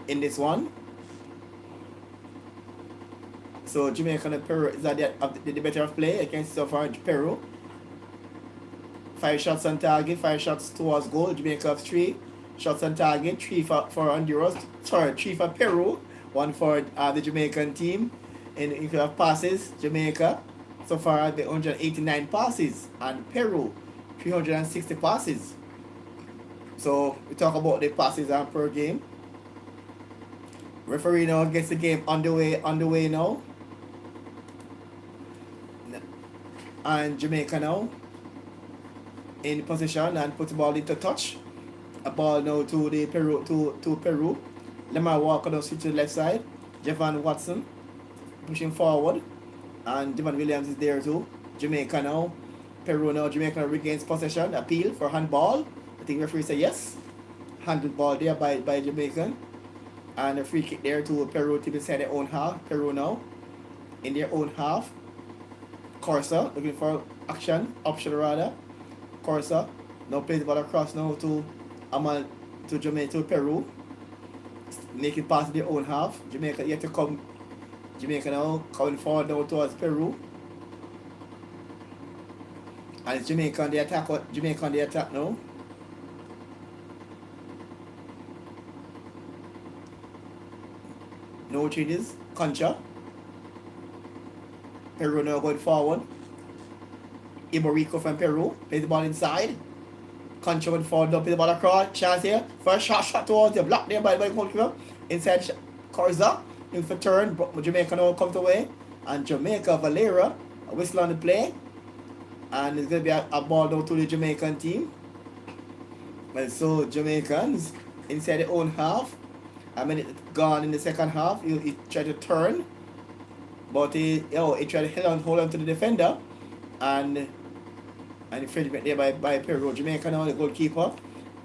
in this one. So Jamaica and Peru is the better of play. I can see so far Peru. 5 shots on target, 5 shots towards goal. Jamaica have 3 shots on target, 3 for Honduras. 3 for Peru, 1 for the Jamaican team. And if you have passes, Jamaica so far the 189 passes and Peru 360 passes. So we talk about the passes per game. Referee now gets the game underway now. And Jamaica now in position and put the ball into touch. A ball now to the Peru to Peru. Lemar Walker now switch to the left side. Javon Watson pushing forward. And Devon Williams is there too. Jamaica now. Peru now. Jamaica regains possession. Appeal for handball. I think referee said yes. Handled ball there by Jamaican. And a free kick there to Peru to inside their own half. Peru now in their own half. Corsa looking for option rather. Corsa now plays the ball across now to Jamaica to Peru. Making pass in their own half. Jamaica yet to come. Jamaica now coming forward now towards Peru. And it's Jamaica on the attack now. No changes. Concha. Peru now going forward. Iborico from Peru. Plays the ball inside. Concha going forward. Now plays the ball across. Chance here. First shot towards the block there by the goalkeeper. Inside Corza. In for turn. Jamaica now comes away. And Jamaica Valera. A whistle on the play. And it's going to be a ball down to the Jamaican team. And so Jamaicans inside their own half. A minute gone in the second half. He tried to turn. But he tried to hold on to the defender. And infringement there by Peru. Jamaica now, the goalkeeper.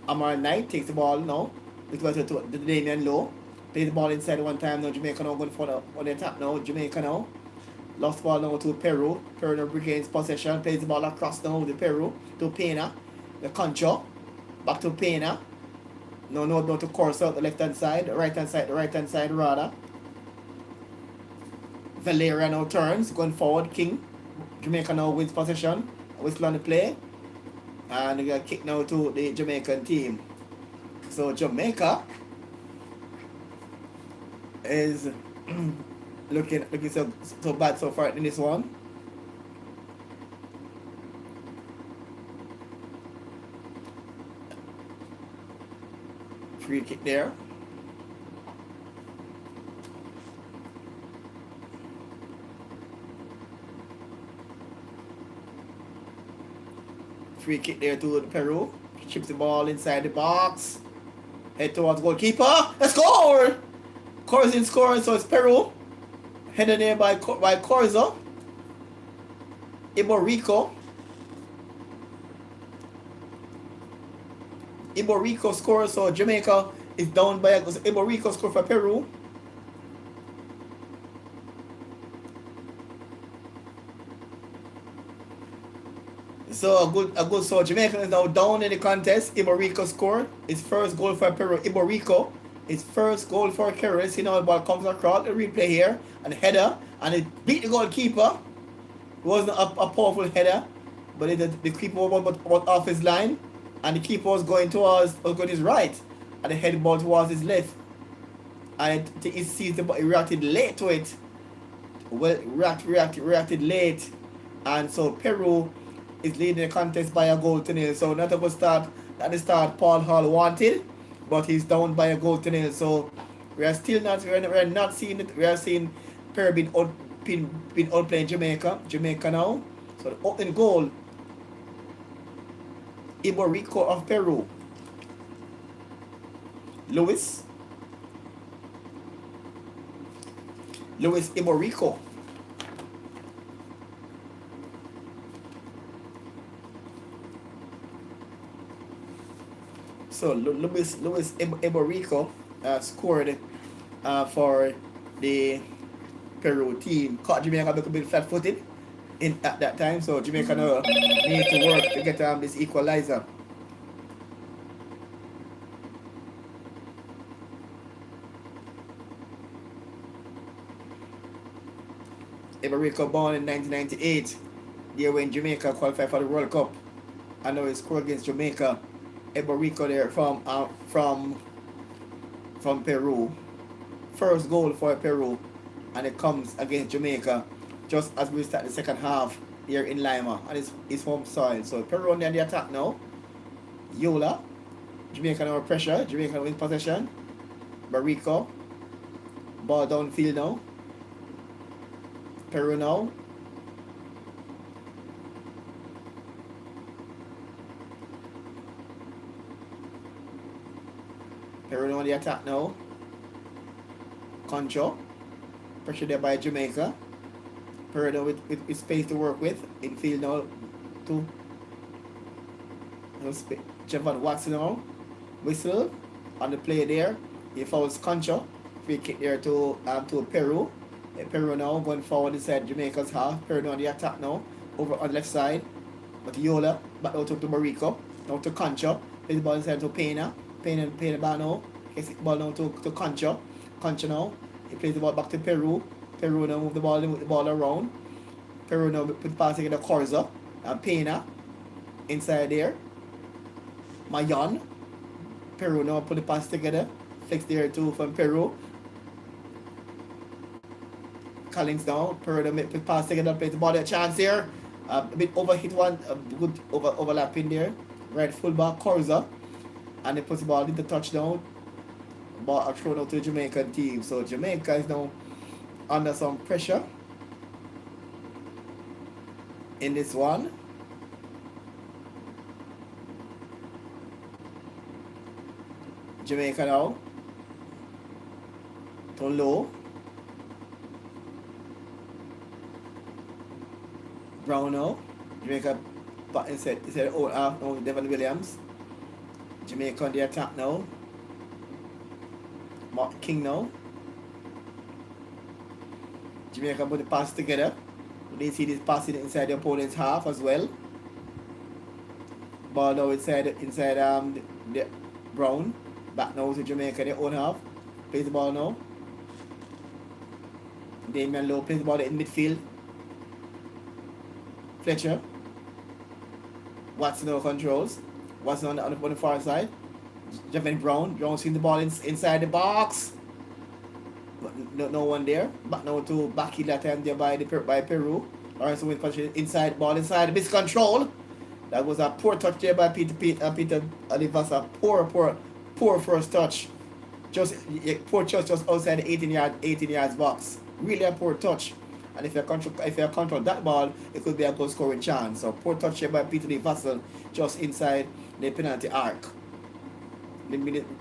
Amar Knight takes the ball now. It was to the Damian Lowe. Plays the ball inside one time now. Jamaica now going for on the attack now. Jamaica now. Lost the ball now to Peru. Peru now regains possession. Plays the ball across now to Peru. To Pena. The Concho. Back to Pena. No to Corsa, the left hand side. The right hand side rather. Valera now turns. Going forward. King. Jamaica now wins possession. Whistle on the play. And they got kick now to the Jamaican team. So Jamaica is looking so bad so far in this one. Free kick there. Free kick there to Peru. Chips the ball inside the box. Head towards goalkeeper. Let's score! Corza scoring, so it's Peru. Headed there by Corza. Iborico scores, so Jamaica is down by Iborico score for Peru. So a good so Jamaica is now down in the contest. Iborico scored his first goal for Peru. Iborico, his first goal for Peru. You know the ball comes across the replay here and header and it beat the goalkeeper. It wasn't a powerful header, but the keeper was off his line and the keeper was going his right and the head ball towards his left. And he sees the ball, he reacted late to it. Well, reacted late, and so Peru is leading the contest by a goal to nil. So not at the start Paul Hall wanted, but he's down by a goal to nil. So we are still not seeing it. We are seeing Peru being outplaying Jamaica now. So the opening goal, Iborico of Peru. Luis Iborico. So Luis Iborico scored for the Peru team. Caught Jamaica a bit flat-footed at that time, so Jamaica now need to work to get this equalizer. Iborico born in 1998, the year when Jamaica qualified for the World Cup. I know he scored against Jamaica. Iborico there from Peru. First goal for Peru, and it comes against Jamaica just as we start the second half here in Lima, and it's home soil. So Peru on the attack now. Yola, Jamaica now pressure. Jamaica win possession. Iborico, ball downfield now. Peru now. Peru on the attack now. Concho. Pressure there by Jamaica. Peru now with space to work with. Infield now to Javon Watson now. Whistle on the play there. He fouls Concho. Free kick there to Peru. Peru now going forward inside Jamaica's half. Peru now on the attack now. Over on the left side. But Yola back out to Iborico. Now to Concho. Plays the ball inside to Pena. Pena ball now. Gets the ball now to Concho. Concho now. He plays the ball back to Peru. Peru now move the ball around. Peru now put pass against the Corza. And Pena inside there. Mayon. Peru now put the pass together. Flex there too from Peru. Collins now. Peru now put pass together. Plays the ball a chance here. A bit overhit one. A good overlapping there. Right fullback Corza. And they put the ball into touchdown. Ball are thrown out to the Jamaican team. So Jamaica is now under some pressure in this one. Jamaica now. To low. Brown now. Jamaica back instead old half now with Devon Williams. Jamaica on the attack now. Mark King now. Jamaica put the pass together. They see this passing inside the opponent's half as well. Ball now inside the Brown. Back now to Jamaica, their own half. Plays the ball now. Damian Lowe plays the ball in midfield. Fletcher. Watson now controls. Watson on the far side. Javon Brown. Brown seeing the ball inside the box. No one there. Back now to Baki that time there by Peru. Alright, so with position inside ball inside. Miscontrol. That was a poor touch there by Peter Alivas. A poor first touch. Poor touch just outside the 18 yards box. Really a poor touch. And if you control that ball, it could be a goal scoring chance. So poor touch here by Peter Vassell just inside the penalty arc.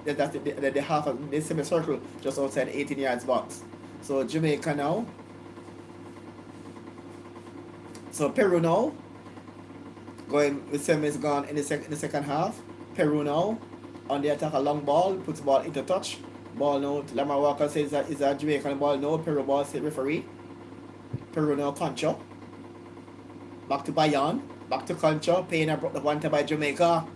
That's the half of the semicircle just outside the 18 yards box. So Jamaica now. So Peru now. Going with 7 minutes gone in the second half. Peru now on the attack, a long ball, puts the ball into touch. Ball now, Lamar Walker says that is a Jamaican ball now. Peru ball, state referee. Peru now, Concho. Back to Bayan. Back to Concho. Payne brought the one time by Jamaica.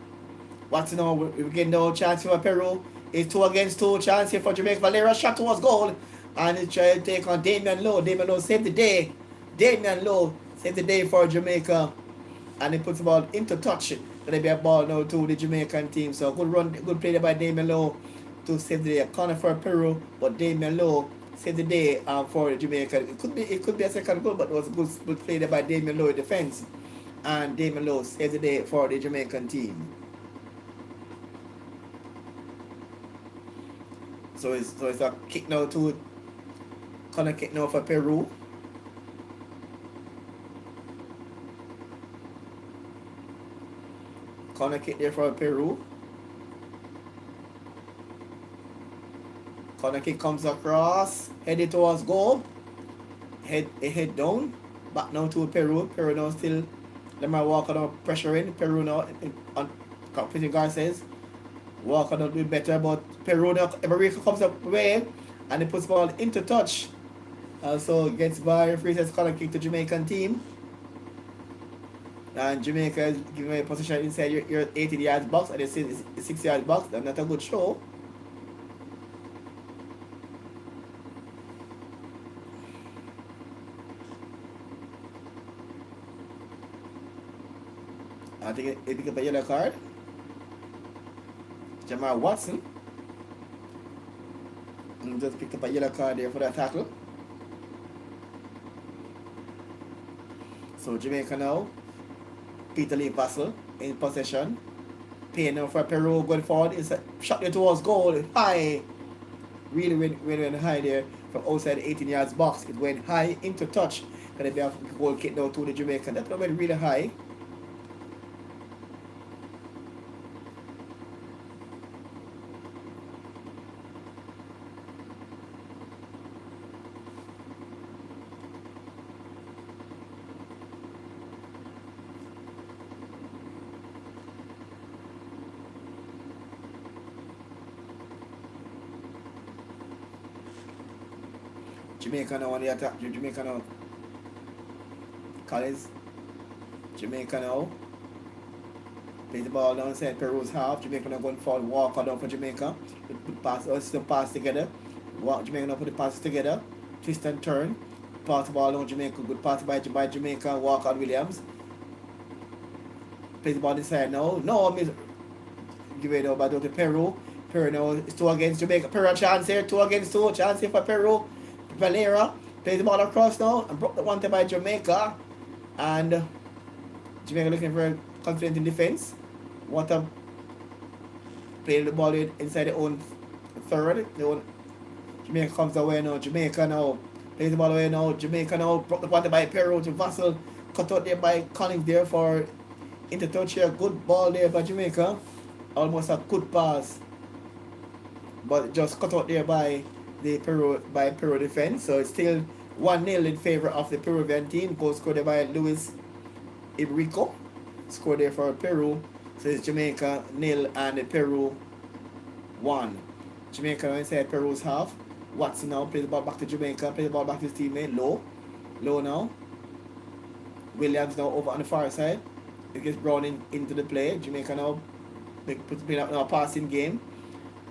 What's now? We get no chance for Peru. It's 2 against 2 chance here for Jamaica. Valera shot towards goal. And he tried to take on Damian Lowe. Damian Lowe saved the day. Damian Lowe saved the day for Jamaica. And he puts the ball into touch. Gonna be a ball now to the Jamaican team. So good run, good play there by Damian Lowe to save the day. Corner for Peru, but Damian Lowe saved the day for the Jamaica. It could be a second goal, but it was a good play there by Damian Lowe in defense. And Damian Lowe saved the day for the Jamaican team. So it's a kick now to corner kick now for Peru. Corner kick there for Peru. Corner kick comes across, headed towards goal. Head down. Back now to Peru. Peru now still. Lemar Walker now pressuring. Peru now on competition guard says. Walker not doing better, but Peru now every comes up way and he puts ball into touch. So gets by free says corner kick to Jamaican team. And Jamaica is giving a position inside your 18 yards box and they say it's 6 yards box. That's not a good show. I think it picked up a yellow card. Jamal Watson just picked up a yellow card there for that tackle. So Jamaica now. Peter Lee Vassell in possession. Payne now for Peru going forward. It's a shot there towards goal. High. Really went high there from outside the 18 yards box. It went high into touch. Gonna be a goal kick now to the Jamaican. That went really high. Jamaica now on the attack. Jamaica now. Collins. Jamaica now. Plays the ball down inside Peru's half. Jamaica now going forward. Walker down for Jamaica. Pass together. Jamaica now put the passes together. Twist and turn. Pass the ball down Jamaica. Good pass by Jamaica. Walker and Williams. Plays the ball inside now. No, give it over to Peru. Peru now is 2 against Jamaica. Peru chance here. 2 against 2. Chance here for Peru. Valera plays the ball across now and broke the one by Jamaica. And Jamaica looking very confident in defense. Want to play the ball inside their own third. Jamaica comes away now. Jamaica now plays the ball away now. Jamaica now broke the one by Peru to Vassell. Cut out there by Collins there for into touch here. Good ball there by Jamaica. Almost a good pass. But just cut out there by Peru defense. So it's still 1-0 in favor of the Peruvian team. Goal scored there by Luis Ibrico. Scored there for Peru. So it's Jamaica 0 and Peru 1. Jamaica now inside Peru's half. Watson now plays the ball back to Jamaica. Plays the ball back to his teammate. Low now. Williams now over on the far side. It gets Brown into the play. Jamaica now putting up now a passing game.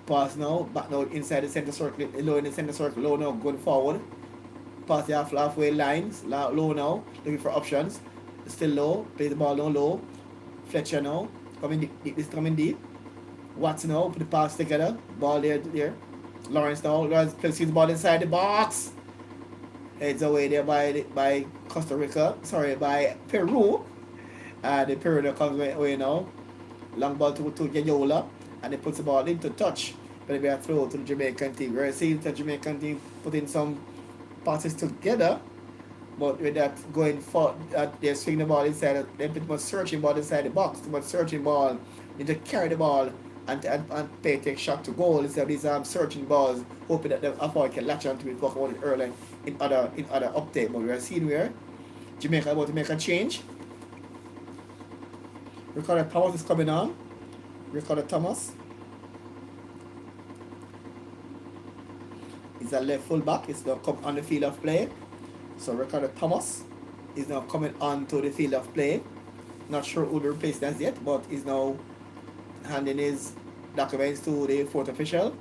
Pass now, back now inside the center circle, low in the center circle, low now going forward. Pass the halfway lines, low now, looking for options. Still low, play the ball now low. Fletcher now, coming deep. Watson now, put the pass together, ball there. Lawrence plays the ball inside the box. Heads away there by by Peru. And the Peru now comes away now. Long ball to Yayola. And they put the ball into touch. But we have throw to the Jamaican team. We're seeing the Jamaican team putting some passes together. But with that going for they're swinging the ball inside, they're pretty much searching ball inside the box, too much searching ball. They just carry the ball and take shot to goal instead of these searching balls, hoping that the opponent can latch onto it. Talk about it earlier in other update. But we're seeing where Jamaica about to make a change. Ricardo Thomas is coming on. Ricardo Thomas is a left fullback. It's now come on the field of play. So Ricardo Thomas is now coming on to the field of play. Not sure who the replacement is yet, but he's now handing his documents to the fourth official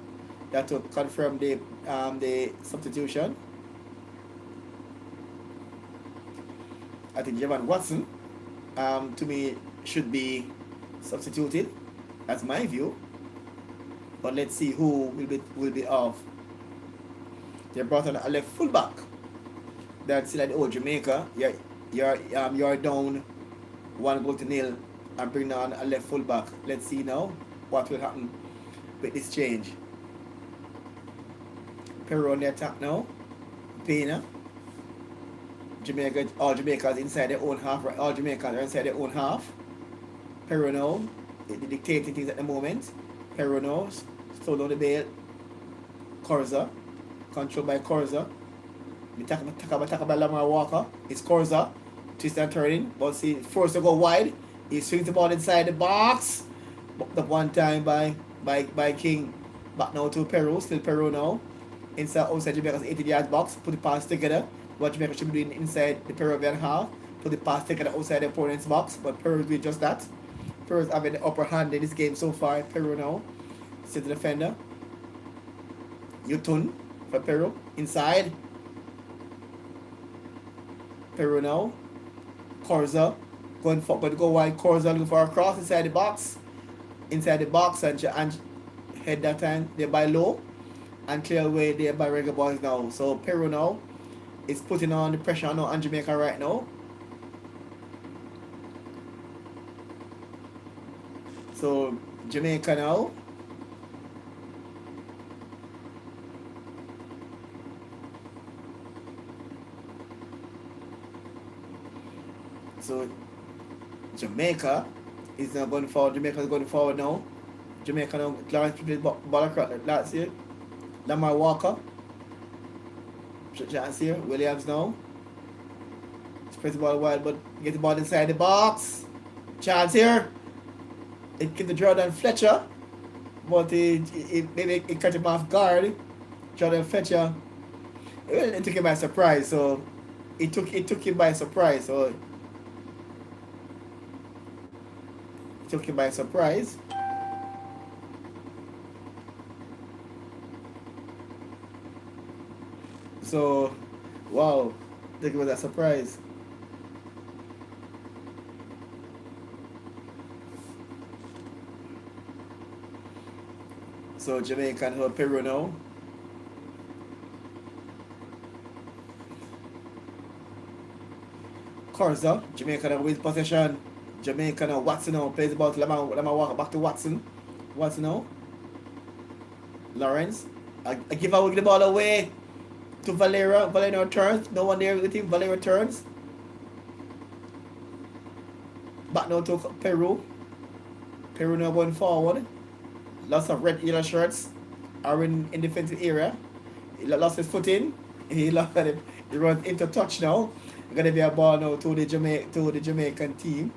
that to confirm the substitution. I think Javon Watson, to me, should be substituted. That's my view. But let's see who will be off. They brought on a left fullback. That's still at the old Jamaica. You're down 1-0 and bring on a left fullback. Let's see now what will happen with this change. Peru on the attack now. Pena. All Jamaicans inside their own half. All Jamaicans are inside their own half. Peru now, they dictating things at the moment. Peru now, slow down the ball. Corza, controlled by Corza. Taka by Lamar Walker. It's Corza, twist and turning, but see, forced to go wide. He swings the ball inside the box. The one time by King. Back now to Peru, still Peru now. Outside Jamaica's 80-yard box, put the pass together. What Jamaica should be doing inside the Peruvian half, put the pass together outside the opponent's box, but Peru doing just that. Peru's having the upper hand in this game so far. Peru now, still the defender. Yutun for Peru, inside. Peru now. Corza, going for, but go wide. Corza looking for a cross inside the box. Inside the box and head that time there by low. And clear away there by regular boys now. So Peru now is putting on the pressure on Jamaica right now. So Jamaica now. So Jamaica is now going forward. Jamaica is going forward now. Jamaica now. Lawrence played ball across last year. Lamar Walker. Chance here. Williams now. Spreads the ball wide, but get the ball inside the box. Chance here. It gives the Jordan Fletcher, but it catch him off guard. Jordan Fletcher. It took him by surprise. So it took him by surprise. So it took him by surprise. So, wow, I think it was a surprise. So Jamaica and hold Peru now. Corza, Jamaica now with possession. Jamaica now, Watson now plays the ball to Lamar Walker, back to Watson. Watson now. Lawrence. I give the ball away to Valera. Valera turns. No one there with him. Valera turns. Back now to Peru. Peru now going forward. Lots of red yellow shirts are in defensive area. He lost his footing. He lost it. He runs into touch now. Gonna be a ball now to the Jamaican team.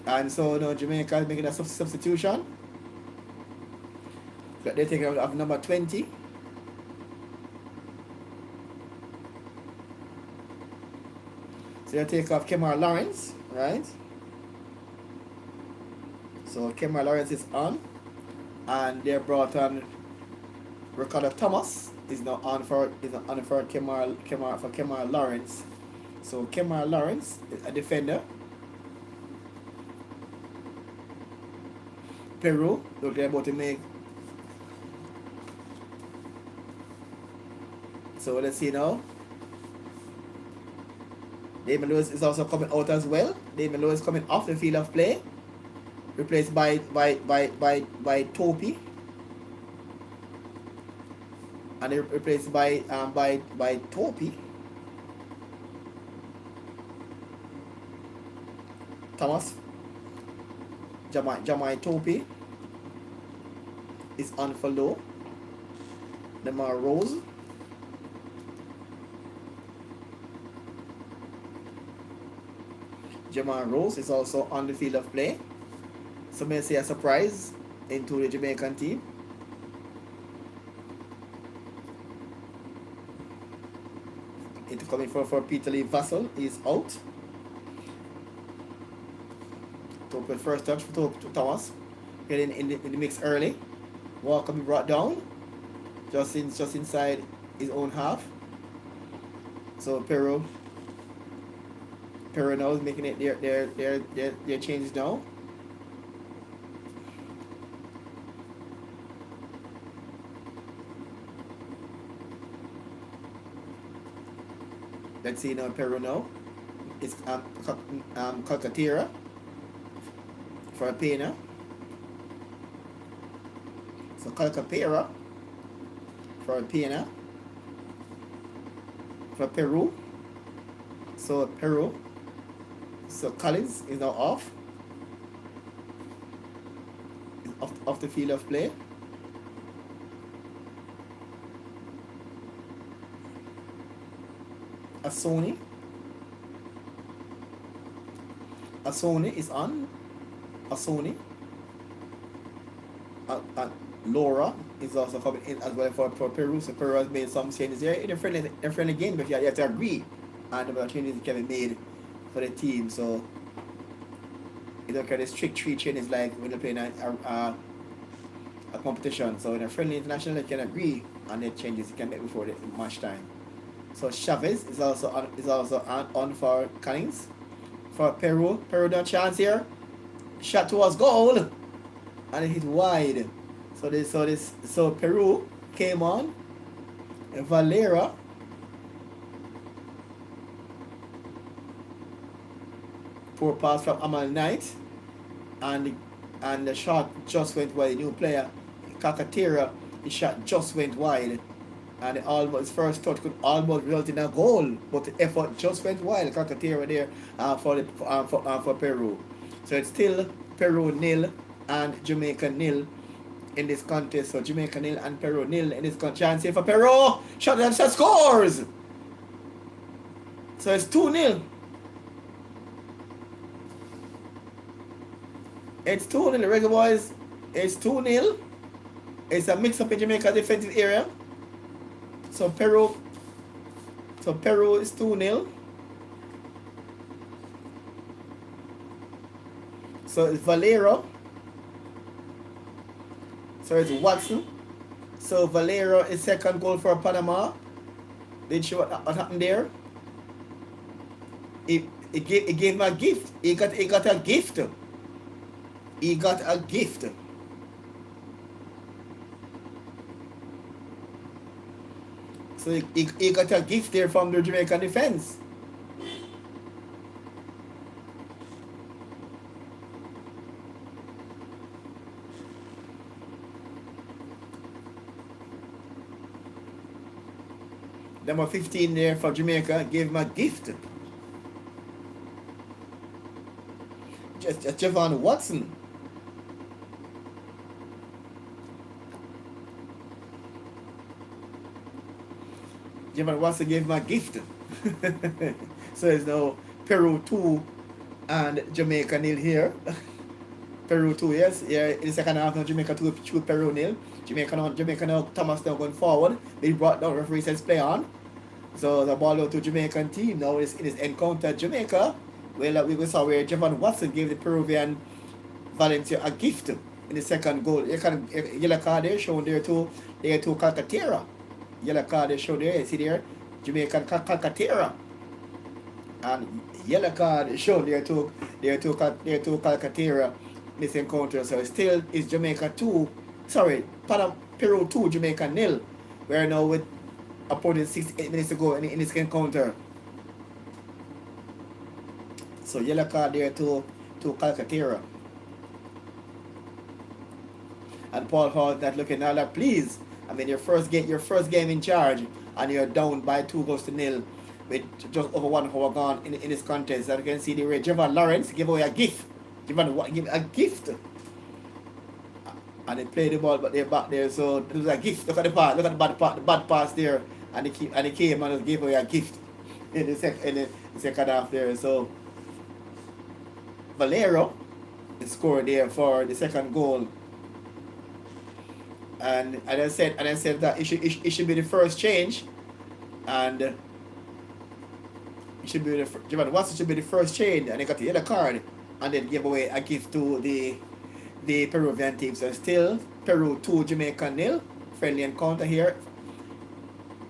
And so now Jamaica is making a substitution. They're taking out of number 20. So they take off Kemar Lawrence, right? So Kemar Lawrence is on. And they brought on Ricardo Thomas is now on for Kemar Lawrence. So Kemar Lawrence is a defender. Peru, look, they're about to make. So let's see now. Damon Lewis is also coming out as well. Damon Lewis coming off the field of play, replaced by Topi, and they replaced by Topi. Thomas Jamai Topi is on for low. Lamar Rose. Jamal Rose is also on the field of play. So may say a surprise into the Jamaican team. It's coming for Peter Lee Vassell is out. with first touch to Thomas. Getting in the mix early. Walker be brought down. Just inside his own half. So Peru now is making it their changes now. Let's see now Peru now. It's Calcaterra for Pena. So Calcaterra for Pena for Peru. So Peru. So Collins is now off. He's off the field of play. Asoni is on. Asoni. Laura is also coming in as well for Peru. So Peru has made some changes there in a friendly game, but you have to agree. And the changes can be made for the team. So it's okay. The strict 3 changes like when they're playing a competition. So in a friendly international, they can agree on the changes you can make before the match time. So Chavez is also on for Cummings. For Peru. Peru no chance here. Shot towards goal. And it hit wide. So Peru came on. Valera. Poor pass from Amal Knight. And the shot just went wide. The new player, Calcaterra, the shot just went wide. And his first touch could almost result in a goal, but the effort just went wide. Calcaterra there for Peru. So it's still Peru 0 and Jamaica 0 in this contest. So Jamaica 0 and Peru 0 in this contest. Chance here for Peru. Shot and shot scores. So it's 2-0. It's 2-0, the regular boys. It's 2-0. It's a mix up in Jamaica defensive area. So Peru is 2-0. So it's Valero. So it's Watson. So Valero is second goal for Panama. Did you what happened there? It gave him a gift. He got a gift. He got a gift. So he got a gift there from the Jamaican defense. Number 15 there for Jamaica gave him a gift. Just Javon Watson. Javon Watson gave him a gift. So it's now Peru 2 and Jamaica 0 here. Peru 2, yes. Yeah, in the second half now Jamaica 2 Peru 0. Jamaica now Thomas now going forward. They brought down referee says play on. So the ball out to Jamaican team. Now in this encounter Jamaica. Well, we saw where Javon Watson gave the Peruvian volunteer a gift in the second goal. Yellow card there shown there to Calcaterra. Yellow card they show there. You see there, Jamaican Calcaterra. And yellow card shown there to Calcaterra. This encounter. So still is Jamaica 2. Sorry, Peru 2, Jamaica 0. We're now with opponent 68 minutes to go in this encounter. So yellow card there to Calcaterra. And Paul Hall not looking now like please. I mean your first game in charge and you're down by 2-0 with just over 1 hour gone in this contest. And you can see the way Javon Lawrence give away a gift. Give a gift. And they play the ball but they're back there. So it was a gift. Look at the pass, look at the bad pass there. And they came and just gave away a gift in the second half there. So Valero scored there for the second goal, and I said that it should be the first change, and it should be Javon Watson should be the first change, and he got the yellow card and then give away a gift to the Peruvian team. So still Peru 2, Jamaica 0. Friendly encounter here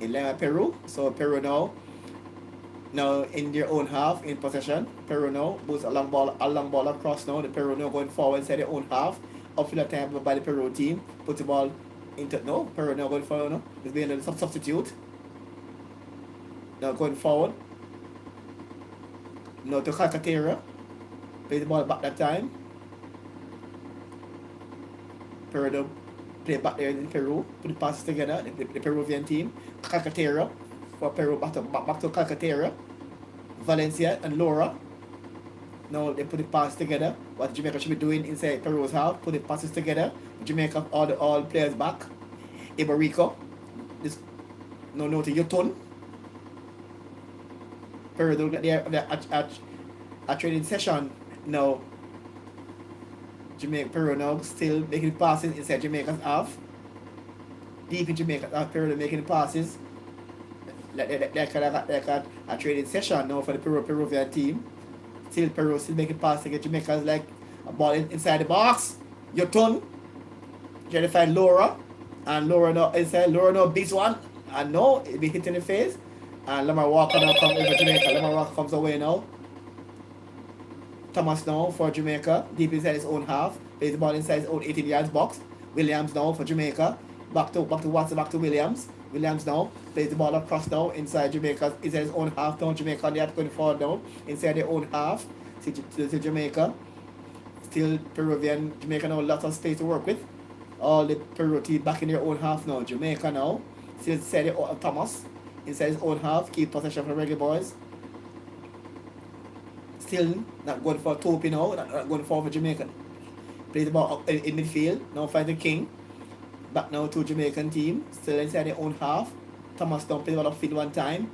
in Lima, Peru. So Peru now in their own half in possession. Peru now moves a long ball across now. The Peru now going forward inside their own half. Outfield time by the Peru team. Put the ball into Peru now going forward now. It's being a substitute. Now going forward. Now to Calcaterra. Play the ball back that time. Peru now play back there in Peru. Put the passes together. The Peruvian team. Calcaterra for Peru back to Calcaterra. Valencia and Laura. Now they put the pass together. What Jamaica should be doing inside Peru's half. Put the passes together. Jamaica all players back. Iberico. This no to Yutun. Peru don't get there at training session now. Peru now still making passes inside Jamaica's half. Deep in Jamaica's half, Peru making passes. Like a training session now for the Peruvian team. Still Peru still making passes against Jamaica's like a ball inside the box. Your turn. Trying to find Laura. And Laura now inside. Laura now beats one. And no, it be hit in the face. And Lamar Walker now comes over Jamaica. Lamar Walker comes away now. Thomas now for Jamaica. Deep inside his own half. Plays the ball inside his own 18 yards box. Williams now for Jamaica. Back to Watson, back to Williams. Williams now plays the ball across now inside Jamaica, inside his own half now. Jamaica on the going forward now inside their own half. To Jamaica. Still Jamaica now lots of space to work with. All the Peru team back in their own half now. Jamaica now still inside their Thomas inside his own half. Keep possession for the Reggae Boys. Still not going for Topi now. Not going for Jamaica. Plays the ball up in midfield. Now find the King. Back now to Jamaican team. Still inside their own half. Thomas now plays the ball upfield one time.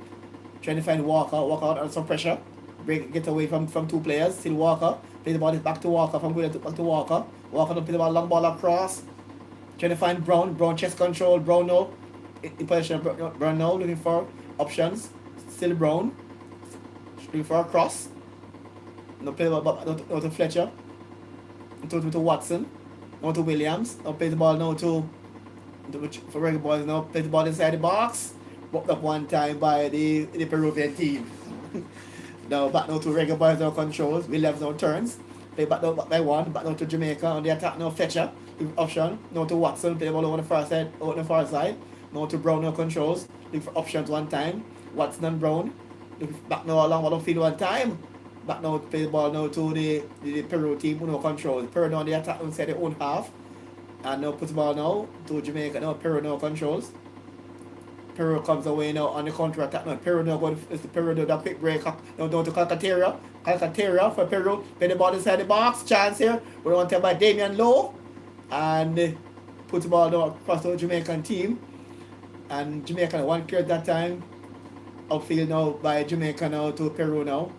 Trying to find Walker. Walker out under some pressure. Get away from two players. Still Walker. Play the ball back to Walker. From Williams back to Walker. Walker now play the ball long ball across. Trying to find Brown. Brown chest control. Brown now in position. Brown now looking for options. Still Brown. Looking for a cross. Now play the ball back now to Fletcher. To Watson. Now to Williams. Now play the ball now to for Reggae Boys now. Play the ball inside the box. Walked up one time by the Peruvian team. Now back now to Reggae Boys now controls. Williams now turns. Play back by one. Back now to Jamaica on the attack now. Fletcher. Option. Now to Watson. Play the ball on the far side. On the far side. Now to Brown now controls. Look for options one time. Watson and Brown. Back now along the field one time. Back now play the ball now to the Peru team who now controls. Peru now on the attack inside their own half. And now put the ball now to Jamaica. Now Peru now controls. Peru comes away now on the counter attack. Now Peru now going to Peru now that quick break up. Now down to Calcaterra. Calcaterra for Peru. Play the ball inside the box. Chance here. We're on by Damian Lowe. And put the ball now across the Jamaican team. And Jamaica one clear that time. Outfield now by Jamaica now to Peru now.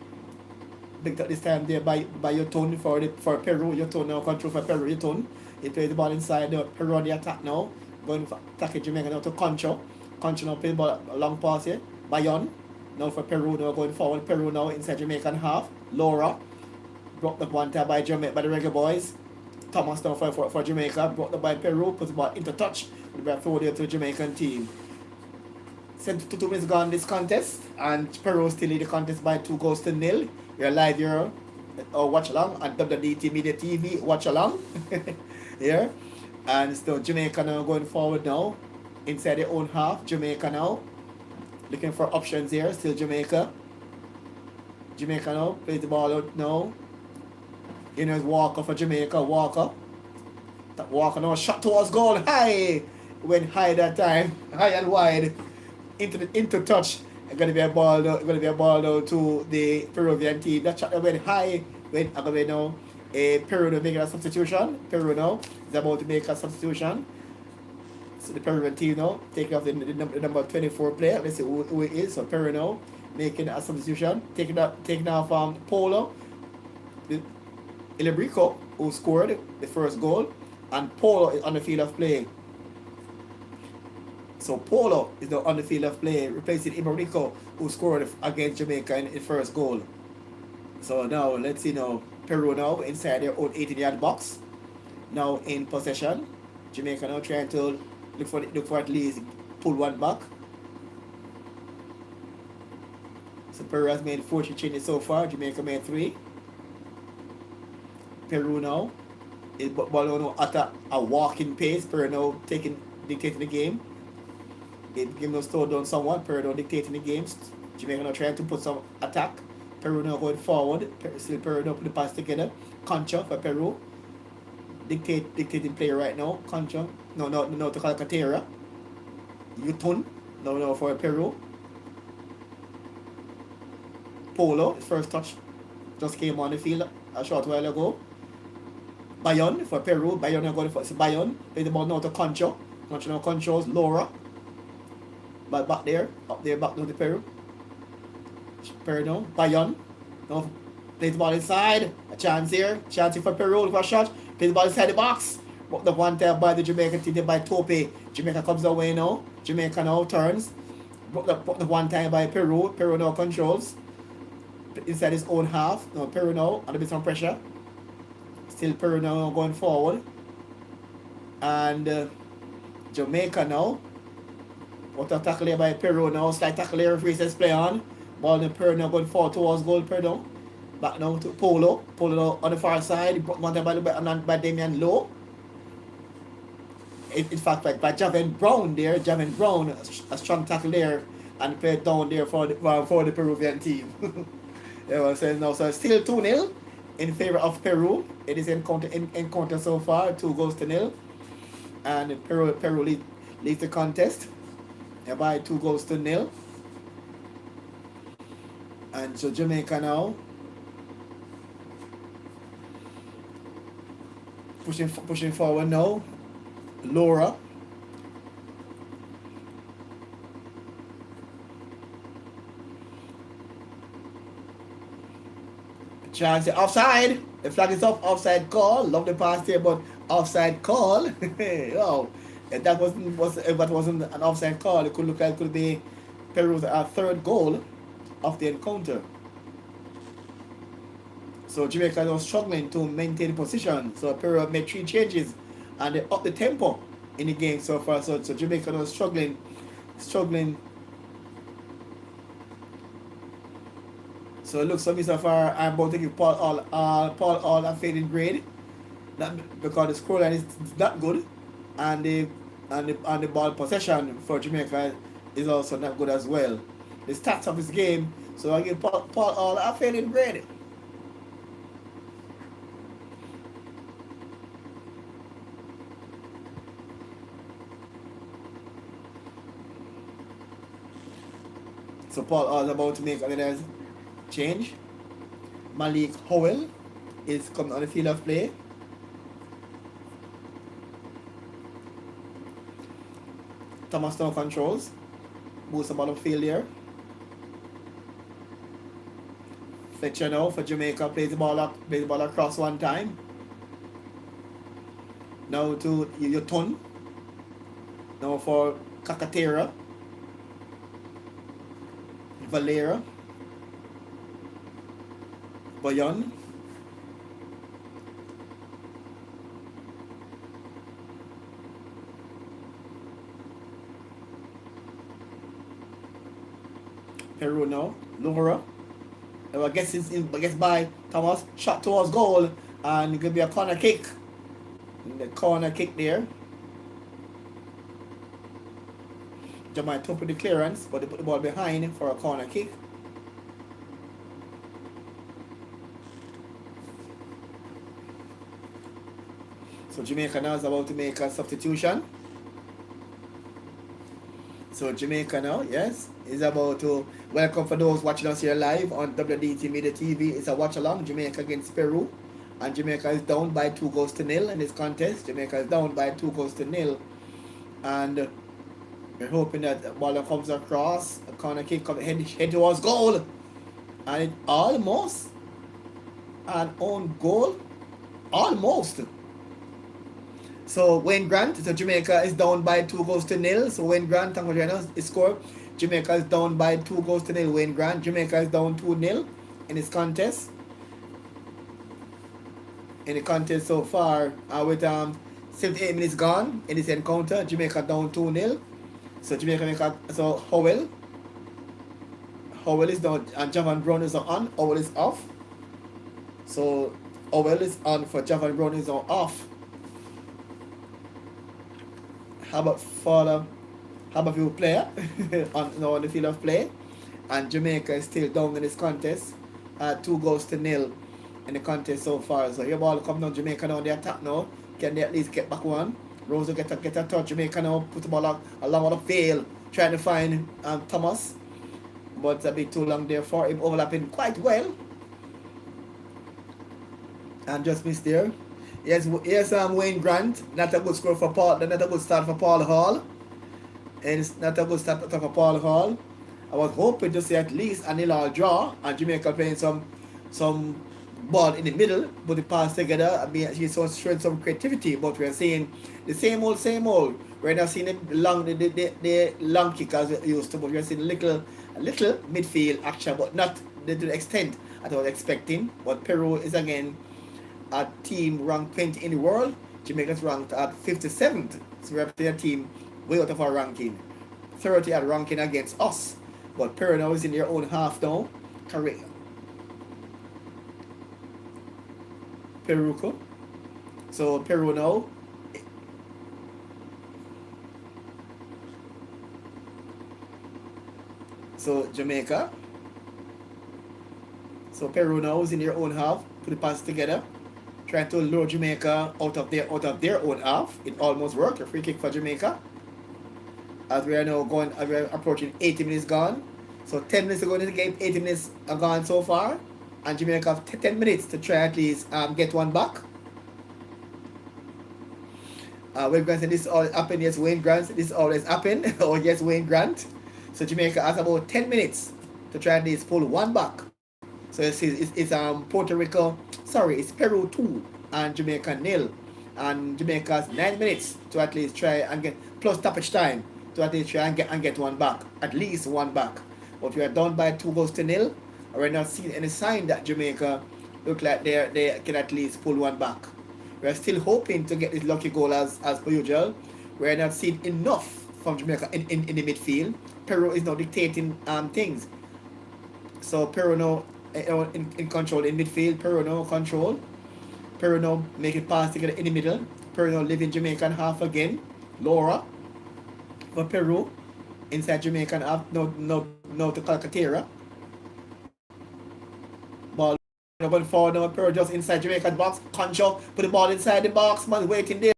Picked up this time there by Yutun for Peru. Yutun now control for Peru. Yutun. He plays the ball inside the Peru on the attack now. Going for attacking Jamaica now to Concho. Concho now plays the ball a long pass here. Bayon. Now for Peru now going forward. Peru now inside Jamaican half. Laura. Brought up one time by the Reggae Boys. Thomas now for Jamaica. Brought up by Peru. Put the ball into touch. The ball throw there to the Jamaican team. 2 minutes gone this contest. And Peru still lead the contest by 2-0. You're live here or watch along on WDT Media TV. Watch along here. And still Jamaica now going forward now. Inside their own half. Jamaica now. Looking for options here. Still Jamaica. Jamaica now. Plays the ball out now. You know, Walker for Jamaica. Walker now shot towards goal. High. Went high that time. High and wide. Into touch. Gonna be a ball now to the Peruvian team. That shot went high. Went away now. Peru now making a substitution. Peru now is about to make a substitution. So the Peruvian team now taking off the number 24 player. Let's see who it is. So Peru now making a substitution. Taking off Polo. Ilebrico, who scored the first goal, and Polo is on the field of play. So Polo is now on the field of play, replacing Ilebrico, who scored against Jamaica in the first goal. So now let's see now Peru now inside their own 18-yard box. Now in possession. Jamaica now trying to look for at least pull one back. So Peru has made 40 changes so far. Jamaica made 3. Peru now is ball now at a walking pace. Peru now dictating the game. The game now slowed down somewhat. Peru now dictating the games. Jamaica now trying to put some attack. Peru now going forward. Still Peru now put the pass together. Concha for Peru. Dictating player right now. Concha. No to Calcaterra. Yutun. No for Peru. Polo, his first touch just came on the field a short while ago. Bayon for Peru. Bayon now going for Bayon. Play the ball now to Concho. Concho now controls Laura. But back there, up there, back now to Peru. Peru now. Bayon. Now plays the ball inside. A chance here. Chance here for Peru. Look for a shot. Plays the ball inside the box. But the one time by the Jamaican team by Tope. Jamaica comes away now. Jamaica now turns. But the one time by Peru. Peru now controls. Inside his own half. Now Peru now under a bit some pressure. Still Peru now going forward. And Jamaica now. What a tackle here by Peru now. Slight tackle here. Recess play on. Ball in Peru now going forward towards goal. Peru now. Back now to Polo. Polo now on the far side. One time by Damian Lowe. In fact, by Javin Brown there. Javin Brown, a strong tackle there. And played down there for the Peruvian team. Everyone says now, so still 2-0 in favor of Peru. It is encounter so far, 2-0. And Peru leads the contest by 2-0. And so Jamaica now pushing forward now. Laura. Chance offside. The flag is up. Offside call. Love the pass there, but offside call. Oh, if that wasn't an offside call, it could look like it could be Peru's third goal of the encounter. So Jamaica was struggling to maintain position. So Peru made 3 changes and they upped the tempo in the game so far. So Jamaica was struggling. So it looks like so far I'm about to give Paul all a fading grade. Not because the scoreline is not good, and the ball possession for Jamaica is also not good as well. The stats of his game, so I give Paul all a fading grade. So Paul all about to make another change. Malik Howell is coming on the field of play. Thomas now controls. Boost the ball of field here. Fletcher now for Jamaica plays the ball across one time. Now to Yutun. Now for Calcaterra. Valera. Bayon. Peru now. Laura. I guess by Thomas. Shot towards goal. And it could be a corner kick. The corner kick there. Jamaica took with the clearance, but they put the ball behind for a corner kick. So Jamaica now is about to make a substitution. So Jamaica now, yes, is about to welcome for those watching us here live on WDT Media TV. It's a watch along, Jamaica against Peru. And Jamaica is down by 2-0 in this contest. Jamaica is down by 2-0. And we're hoping that the ball comes across, a corner kick comes head towards goal. And it almost an own goal. Almost. So Wayne Grant, so Jamaica is down by 2-0. So Wayne Grant, thank you for joining us, is scored. Jamaica is down by 2-0. Wayne Grant. Jamaica is down 2-0 in this contest. in the contest so far. With 78 minutes gone in this encounter, Jamaica down 2-0. So Jamaica Howell is down and Javan Brown is on. Howell is off. So Howell is on for Javan Brown is on off. How about you player on the field of play? And Jamaica is still down in this contest. 2-0 in the contest so far. So your ball come down, Jamaica now on the attack now. Can they at least get back one? Rose will get a touch. Jamaica now put the ball out along on the field, trying to find Thomas. But it's a bit too long there for him, overlapping quite well. And just missed there. Here's Wayne Grant. Not a good score for Paul. Not a good start for Paul Hall. And it's not a good start for Paul Hall. I was hoping to see at least a 0-0 draw and Jamaica playing some ball in the middle, but the pass together. I mean, she's showing some creativity, but we're seeing the same old. We're not seeing the long kick as we used to, but we're seeing a little midfield action, but not to the extent I was expecting. But Peru is again a team ranked 20 in the world. Jamaica's ranked at 57th, so we're playing a team way out of our ranking. 30 at ranking against us. But Peru now is in their own half now. Correct. Peruco. So Peru now. So Jamaica. So Peru now is in their own half. Put the pass together. Trying to lure Jamaica out of their own half. It almost worked. A free kick for Jamaica. As we are now approaching 80 minutes gone. So 10 minutes ago in the game, 80 minutes are gone so far. And Jamaica have 10 minutes to try at least get one back. Wayne Grant said this all happened. Yes, Wayne Grant, this always happen. Oh yes, Wayne Grant. So Jamaica has about 10 minutes to try at least pull one back. So it's Puerto Rico, it's Peru 2 and Jamaica 0. And Jamaica has 9 minutes to at least try and get plus stoppage time to at least try and get one back, at least one back. But we are down by 2-0. We're not seeing any sign that Jamaica look like they can at least pull one back. We're still hoping to get this lucky goal as per usual. We're not seeing enough from Jamaica in the midfield. Peru is now dictating things. So Peru now in control in midfield. Peru now control. Peru now making pass together in the middle. Peru now living Jamaican half again. Laura for Peru inside Jamaican half. No to Calcaterra. Ball going forward now. Peru just inside Jamaican box. Concho put the ball inside the box. Man waiting there.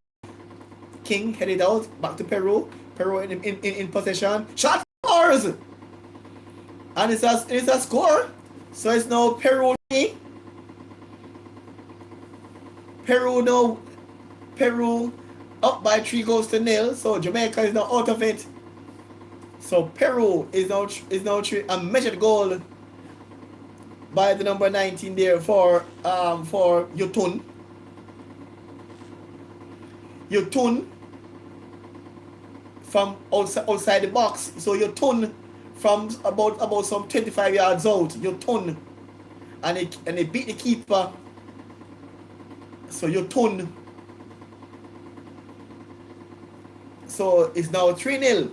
King headed out back to Peru. Peru in possession. Shot scores, and it's a score. So it's now Peru. Peru up by 3-0. So Jamaica is now out of it. So Peru is now a measured goal by the number 19 there for Yotun. Yotun from outside the box. So Yotun from about some 25 yards out. Yotun and they beat the keeper. So Yotun. So it's now 3-0.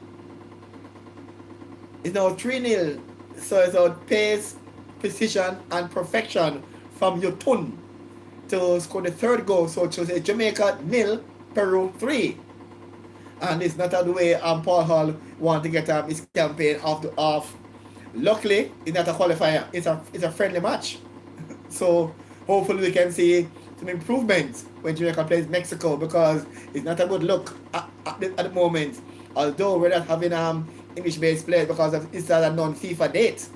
It's now 3-0. So it's out pace, precision, and perfection from Yotun to score the third goal. So it shows Jamaica 0, Peru 3. And it's not the way Paul Hall want to get his campaign off. Luckily, it's not a qualifier. It's a friendly match. So hopefully we can see some improvements when Jamaica plays Mexico, because it's not a good look at the moment. Although we're not having English-based players because it's a non-FIFA date.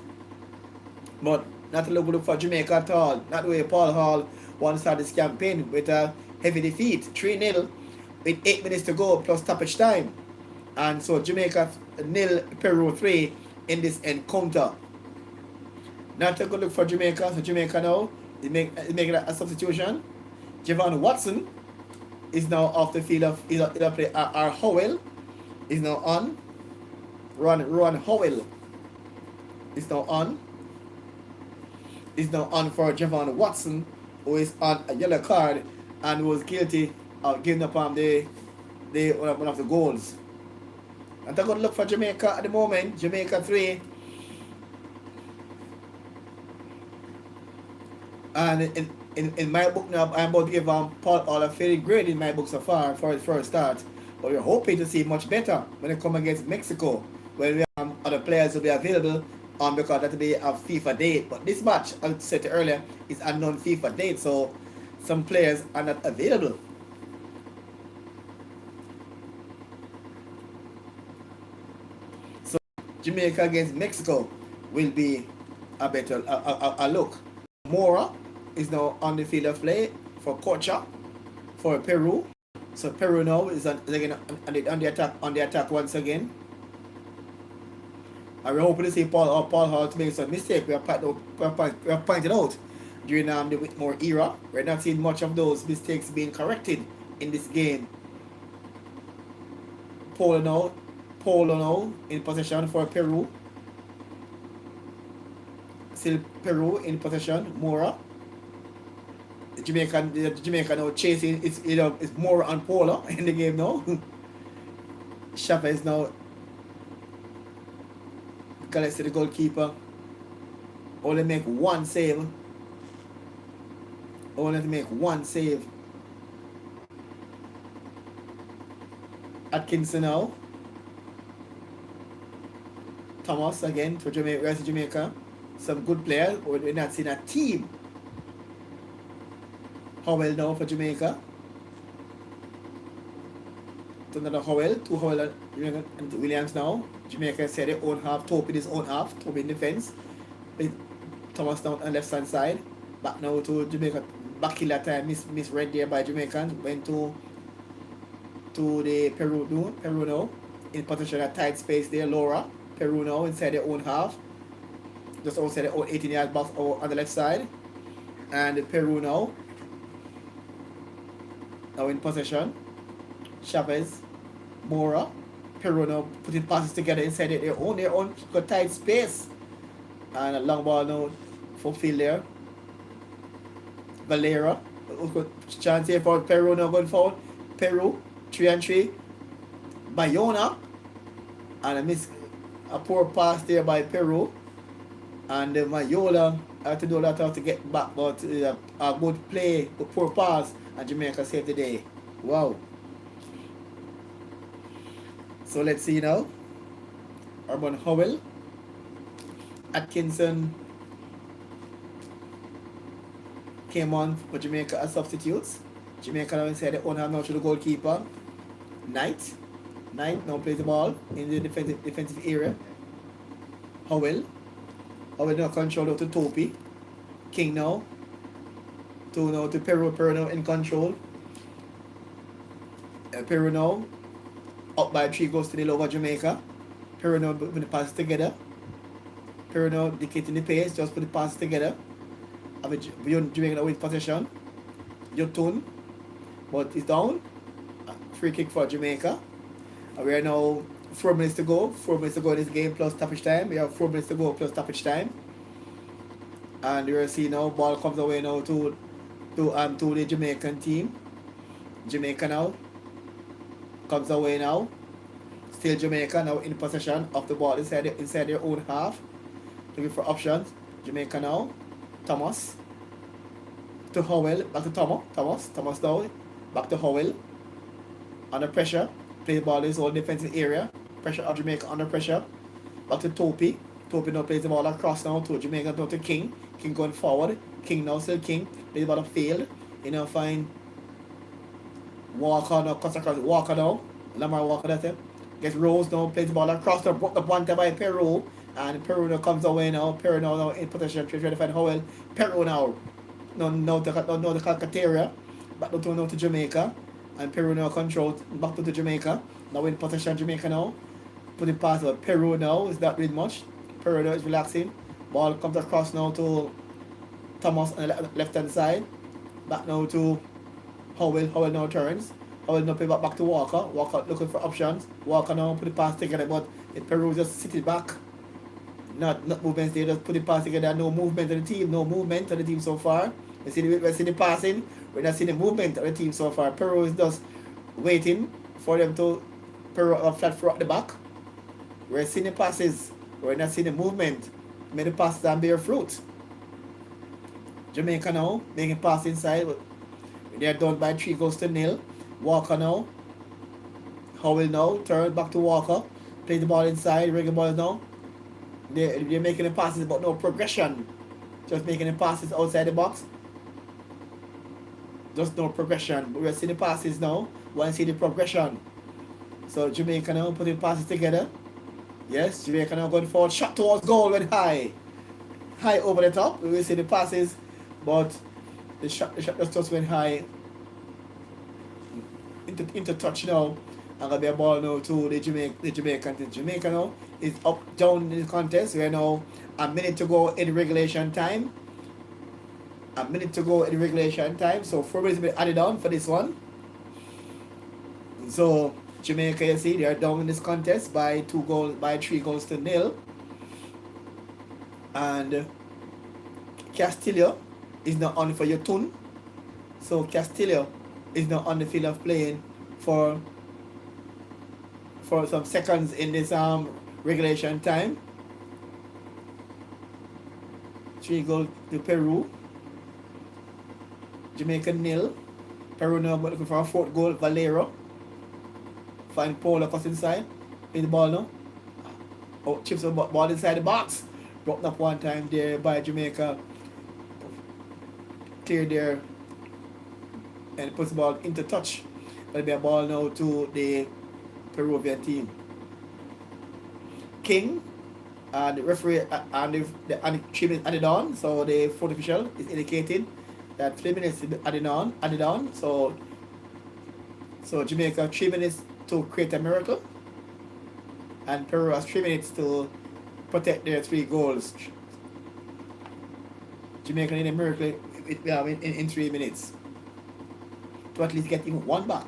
But not a good look for Jamaica at all. Not the way Paul Hall wants to start this campaign with a heavy defeat. 3-0 with 8 minutes to go plus stoppage time. And so Jamaica 0, Peru 3 in this encounter. Not a good look for Jamaica. So Jamaica now is making a substitution. Javon Watson is now off the field of either play. Our Howell is now on. Ron Howell is now on. Is now on for Javon Watson who is on a yellow card and was guilty of giving up on one of the goals. And they're going to look for Jamaica at the moment. Jamaica 3. And in my book now, I'm about to give Paul all a fairly great in my book so far for his first start. But we're hoping to see much better when they come against Mexico, when we have other players will be available because that will be a FIFA date. But this match, as I said earlier, is a non-FIFA date, so some players are not available. So Jamaica against Mexico will be a better a look. Mora is now on the field of play for Kocha for Peru. So Peru now is again on the attack once again. And we're hoping to see Paul Hall to make some mistake. We have pointed out during the Whitmore era. We're not seeing much of those mistakes being corrected in this game. Polo now in possession for Peru. Still Peru in possession. Mora. The Jamaican now chasing. It's Mora and Polo in the game now. Chavez now collects the goalkeeper. Only make one save. Atkinson now. Thomas again for Jamaica. Some good players, but we're not seeing a team. Howell now for Jamaica. To another Howell, two Howell and Williams now. Jamaica said their own half, Tope in his own half, Tope in defense. Thomas down on left hand side. Back now to Jamaica. Back in that time, misread there by Jamaicans. Went to the Peru now. In possession at tight space there, Laura. Peru now inside their own half. Just outside the 18-yard box on the left side. And Peru now in possession. Chavez, Mora. Peru now putting passes together inside their own got tight space. And a long ball now for field there. Valera. Chance here for Peru now going forward. Peru, 3-3. Bayona. And a poor pass there by Peru. And Mayola had to do a lot to get back, but a good play, a poor pass, and Jamaica saved the day. Wow. So let's see now. Urban Howell. Atkinson came on for Jamaica as substitutes. Jamaica now inside the own half now to the goalkeeper. Knight now plays the ball in the defensive area. Howell now control out to Tope. King now. To Peru now in control. Peru now up by 3 goals to the over Jamaica. Peru now put the passes together. Peru now dictating the pace, just put the passes together. Jamaica now with possession. Yotun, but it's down. Free kick for Jamaica. And we are now 4 minutes to go. 4 minutes to go in this game plus stoppage time. We have 4 minutes to go plus stoppage time. And you will see now ball comes away now to the Jamaican team. Jamaica now comes away now. Still Jamaica now in possession of the ball inside their own half. Looking for options. Jamaica now. Thomas. To Howell. Back to Thomas. Thomas now. Back to Howell. Under pressure. Play the ball in his own defensive area. Pressure of Jamaica under pressure. Back to Tope. Tope now plays the ball across now to Jamaica now to King. King going forward. King now still King. Plays the ball field. Find Walker now. Cuts across. Walker now. Lamar Walker, that's it. Gets Rose now. Plays the ball across the one by Peru. And Peru now comes away now. Peru now in possession. Trying to find Howell. Peru now. No the Calcaterra. Back now to Jamaica. And Peru now controlled back to Jamaica. Now in possession Jamaica now. Putting past Peru now is not doing much. Peru now is relaxing. Ball comes across now to Thomas on the left hand side. Back now to Howell. Howell now turns. Howell now play back to Walker. Walker looking for options. Walker now put the pass together, but Peru just sitting back. Not movements, they just put the pass together. No movement of the team. No movement of the team so far. We see the passing. We're not seeing the movement of the team so far. Peru is just waiting for them to Peru flat throughout the back. We're seeing the passes. We're not seeing the movement. Many passes and bear fruit. Jamaica now making pass inside. They're down by 3-0. Walker now. Howell now. Turn back to Walker. Play the ball inside. Regular ball now. They're making the passes but no progression. Just making the passes outside the box. Just no progression. But we're seeing the passes now. Want to see the progression. So Jamaica now putting passes together. Yes, Jamaica now going forward. Shot towards goal went high. High over the top. We will see the passes. But the shot just went high. Into touch now. And gonna be a ball now to the Jamaican. The Jamaica now is up down in the contest. We're now a minute to go in regulation time. So 4 minutes will be added on for this one. So Jamaica, you see, they are down in this contest by 3-0. And Castillo is not on for your tune. So Castillo is not on the field of playing for some seconds in this regulation time. 3-0 to Peru. Jamaica 0. Peru now looking for a 4th goal. Valero. Find Paul across inside. In the ball now. Oh, chips the ball inside the box. Broken up one time there by Jamaica. Clear there. And puts the ball into touch. That'll be a ball now to the Peruvian team. King and the referee and the 3 minutes added on. So the fourth official is indicating that 3 minutes is added on. So Jamaica 3 minutes to create a miracle, and Peru has 3 minutes to protect their 3 goals. Jamaica need a miracle in 3 minutes to at least get even one back.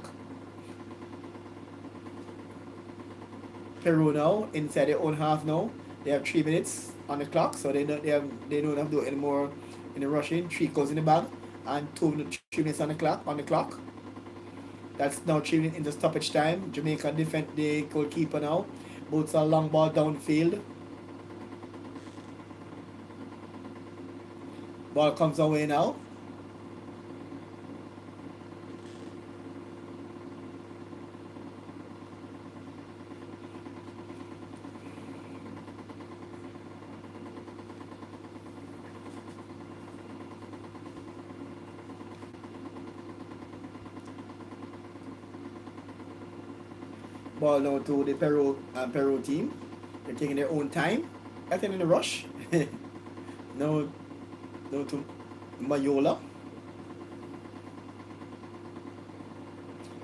Peru now inside their own half now. They have 3 minutes on the clock, so they don't have to do any more in the rushing. 3 goals in the bag and 3 minutes on the clock. That's now 3 minutes into stoppage time. Jamaica defend the goalkeeper now. Boots a long ball downfield. Ball comes away now. Ball now to the Peru team. They're taking their own time. I think in a rush. Now to Mayola.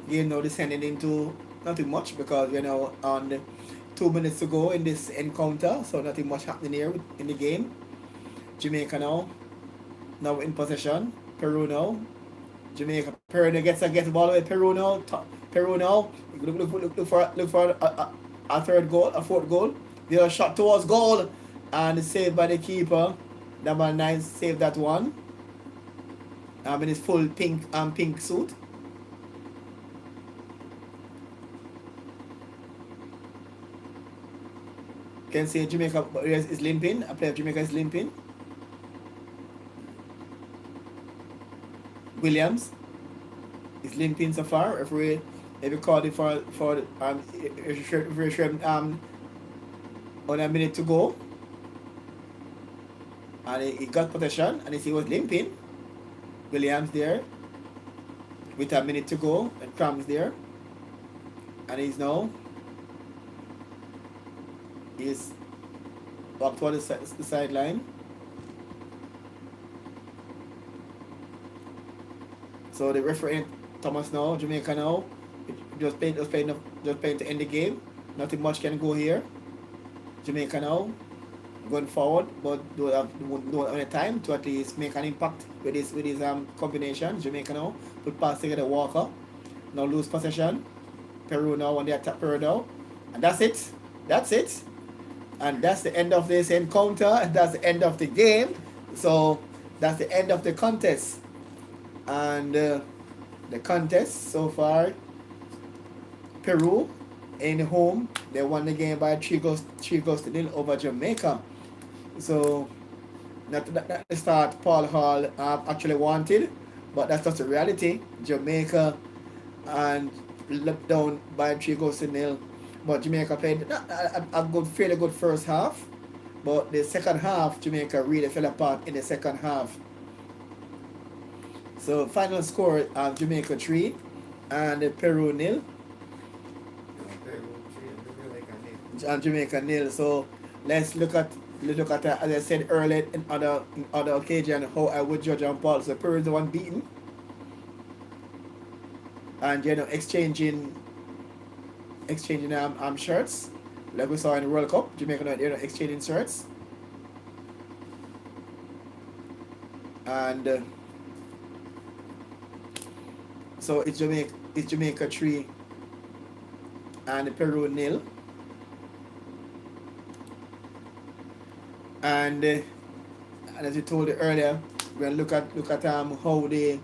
Game now descending into nothing much because we're now on 2 minutes to go in this encounter. So nothing much happening here in the game. Jamaica now in possession. Peru now. Jamaica. Peru gets the ball away. Peru now. Look for a 3rd goal, a 4th goal. The other shot towards goal and saved by the keeper. Number 9 saved that one. In his full pink suit. Can see Jamaica is limping. A player of Jamaica is limping. Williams is limping so far. Referee called it for on a minute to go, and he got possession, and he was limping. Williams there with a minute to go, and Cram's there, and he's walked toward the sideline. So the referee Thomas now, Jamaica now, just playing to end the game. Nothing much can go here. Jamaica now going forward, but don't have any time to at least make an impact with his combination. Jamaica now put pass together Walker. Now lose possession. Peru now on the attack. Peru now, and that's it. And that's the end of this encounter. And that's the end of the game. So that's the end of the contest. And the contest so far, Peru in home, they won the game by 3 goals to nil over Jamaica. So not the start Paul Hall actually wanted, but that's just the reality. Jamaica and left down by 3 goals to nil. But Jamaica played a fairly good first half. But the second half, Jamaica really fell apart in the second half. So final score, Jamaica 3 and Peru nil. And Jamaica nil. So let's look at as I said earlier in other occasion how I would judge on Paul. So Peru is the one beaten, and exchanging shirts like we saw in the World Cup. Jamaica exchanging shirts, and so it's Jamaica 3 and Peru nil. And as you told you earlier, we're gonna look at how the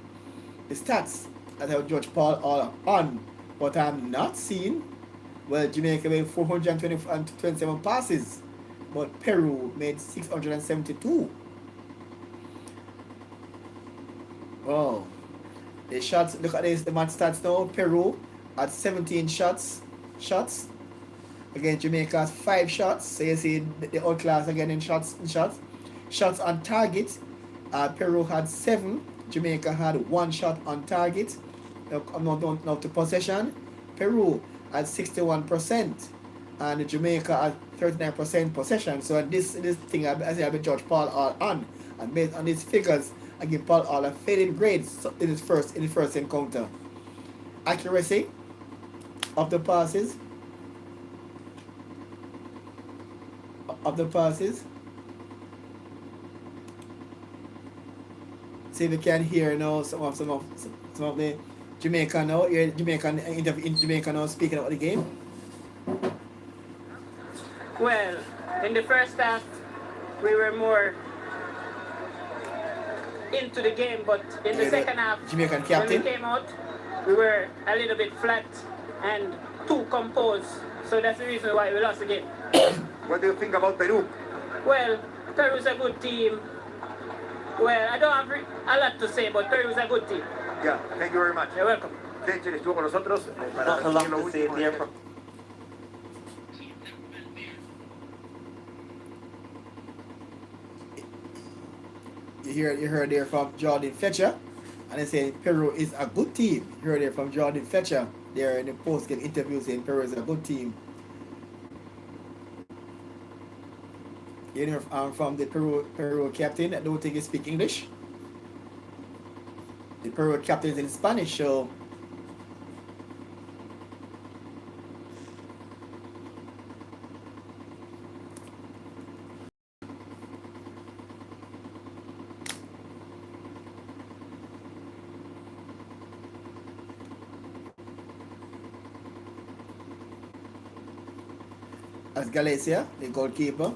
stats that I Judge Paul are on, but I'm not seeing. Well, Jamaica made 427 passes, but Peru made 672. Oh, the shots. Look at this. The match stats now. Peru had 17 shots. Against Jamaica's 5 shots. So you see the outclass again in shots. Shots on target. Peru had 7. Jamaica had 1 shot on target. Now to possession. Peru had 61%. And Jamaica had 39% possession. So this thing I say I been Judge Paul all on. And based on these figures, I give Paul all a faded grade in his first encounter. Accuracy of the passes. See if you can hear now some of the Jamaican now. Jamaican now speaking about the game. Well, in the first half, we were more into the game, but in the second half, Jamaican captain, when we came out, we were a little bit flat and too composed. So that's the reason why we lost the game. What do you think about Peru? Well, Peru is a good team. Well, I don't have a lot to say, but Peru is a good team. Yeah, thank you very much. You're welcome. Tenchen estuvo con nosotros para Not a lot decir lo to say último. there from you heard there from Jordan Fletcher, and they say Peru is a good team. You heard there from Jordan Fletcher there in the post-game interview saying Peru is a good team. You know, from the Peru captain, I don't think he speak English. The Peru captain is in Spanish, so as Galicia, the goalkeeper.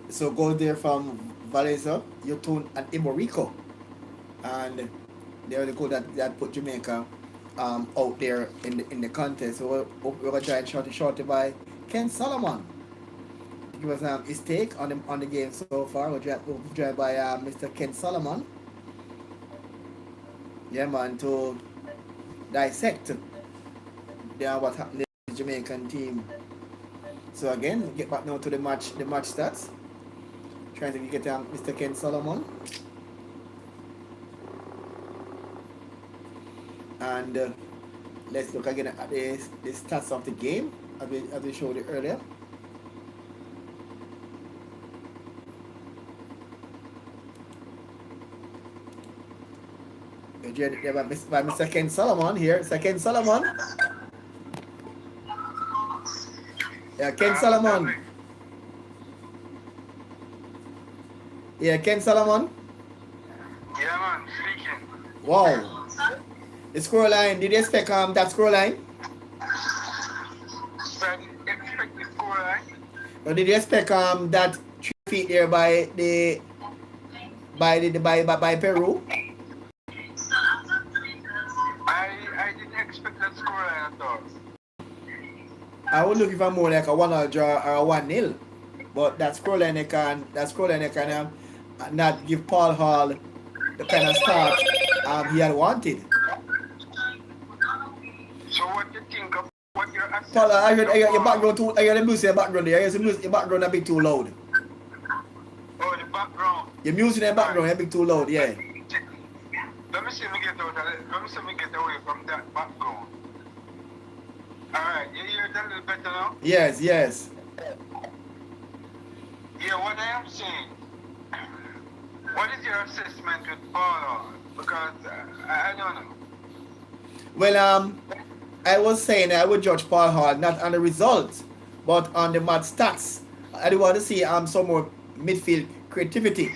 So go there from Valesa, Yotun, and Imorico, and they're the goal that put Jamaica out there in the contest. So we're gonna try and short by Ken Solomon. Give us his take on the game so far. We're joined by Mr. Ken Solomon. Yeah, man, to dissect what happened to the Jamaican team. So again, get back now to the match stats. Trying to get Mr. Ken Solomon. And let's look again at the stats of the game as we showed it earlier. By Mr. Ken Solomon here. Mr. Ken Solomon. Yeah, Ken Solomon. Yeah, Ken Solomon. Yeah, man, speaking. Wow. The scoreline, did you expect that scoreline? So I didn't expect the score line. Or did you expect that 3 feet there by Peru? I didn't expect that score line at all. I would look for more like a 1-0 draw or a 1-0. But that scoreline they can not give Paul Hall the kind of start he had wanted. So what do you think of what your assessment? Paul, I heard your background too. I heard the music in the background there. I heard the music in the background a bit too loud. Oh, the background. Your music in the background a bit too loud, yeah. Let me see me get out of it. Let me see me get away from that background. Alright, you hear that a little better now? Yes, yes. Yeah, what I am saying. What is your assessment with Paul? Because I don't know. Well, I was saying I would judge Paul Hall not on the results, but on the mad stats. I do want to see some more midfield creativity,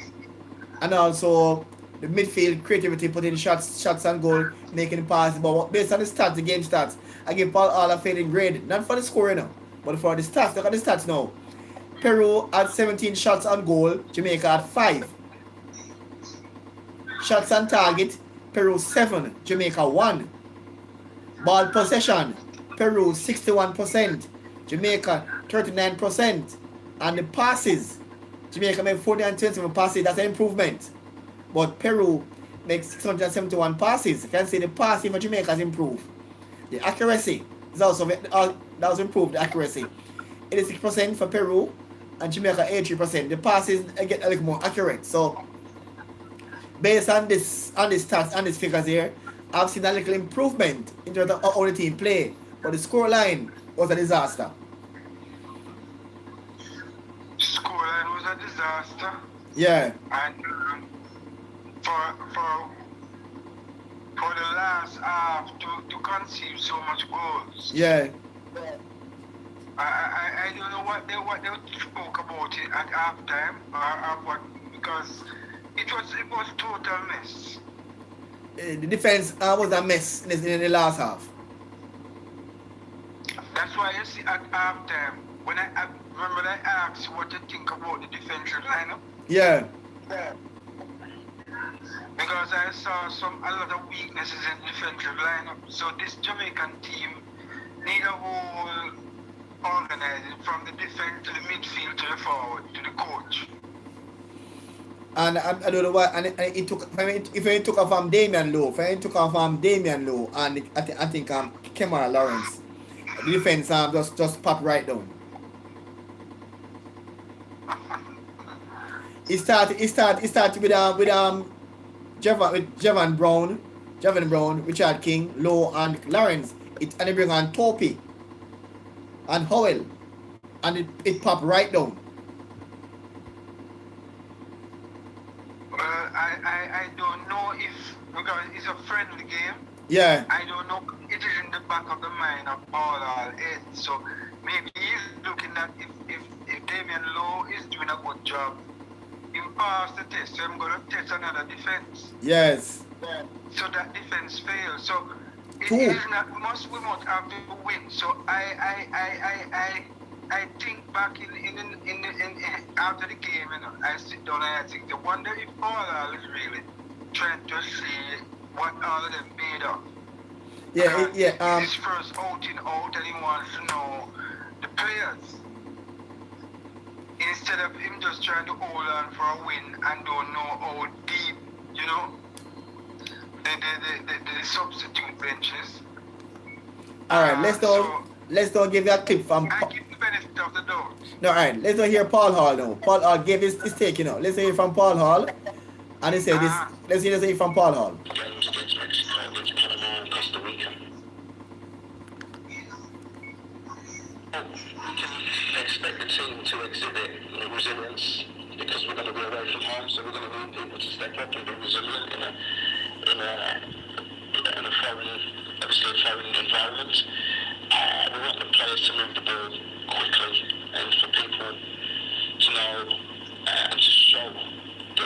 and also the midfield creativity, putting shots on goal, making passes. But based on the stats, the game stats, I give Paul Hall a failing grade, not for the scoring now, but for the stats. Look at the stats now. Peru had 17 shots on goal, Jamaica had 5. Shots on target, Peru 7, Jamaica 1. Ball possession, Peru 61%, Jamaica 39%. And the passes, Jamaica made 427 passes, that's an improvement. But Peru makes 671 passes. You can see the passing for Jamaica has improved. The accuracy is also that was improved, the accuracy. 86% for Peru and Jamaica 83%. The passes get a little more accurate. So based on the stats and these figures here, I've seen a little improvement in terms of how the team play. But the scoreline was a disaster. Scoreline was a disaster. Yeah. And for the last half to conceive so much goals. Yeah. I don't know what they spoke about it at halftime or what, because it was total mess. The defense was a mess in the last half. That's why you see at halftime when I remember I asked what you think about the defensive lineup. Yeah. Because I saw a lot of weaknesses in the defensive lineup. So this Jamaican team need a whole organizing from the defense to the midfield to the forward to the coach. And I don't know why. And it took. If it took off from Damian Lowe, and I think Kemara Lawrence, the defense just popped right down. It started with Javon Brown, Richard King, Lowe, and Lawrence. And they bring on Topi and Howell, and it popped right down. Well, I don't know if, because it's a friendly game. Yeah. I don't know. It is in the back of the mind of Paul Ed. So maybe he's looking at if Damian Lowe is doing a good job, he passed the test, so I'm going to test another defense. Yes. So that defense fails. So it Cool. is not we must have to win. So I think back in after the game, I sit down and I think, I wonder if Paul is really trying to see what all of them made of. Yeah. His first outing out, and he wants to know the players. Instead of him just trying to hold on for a win and don't know how deep, the substitute benches. All right. Let's don't give that clip from. I give the benefit of the doubt. No, all right. Let's don't hear Paul Hall now. Paul Hall gave his take. Let's hear from Paul Hall, and he said this. Let's hear it from Paul Hall. Games against Mexico, against Panama and Costa Rica. We can expect the team to exhibit resilience because we're going to be away from home, so we're going to need people to step up and be resilient in a foreign environment. We want the players to move the ball quickly and for people to know and to show the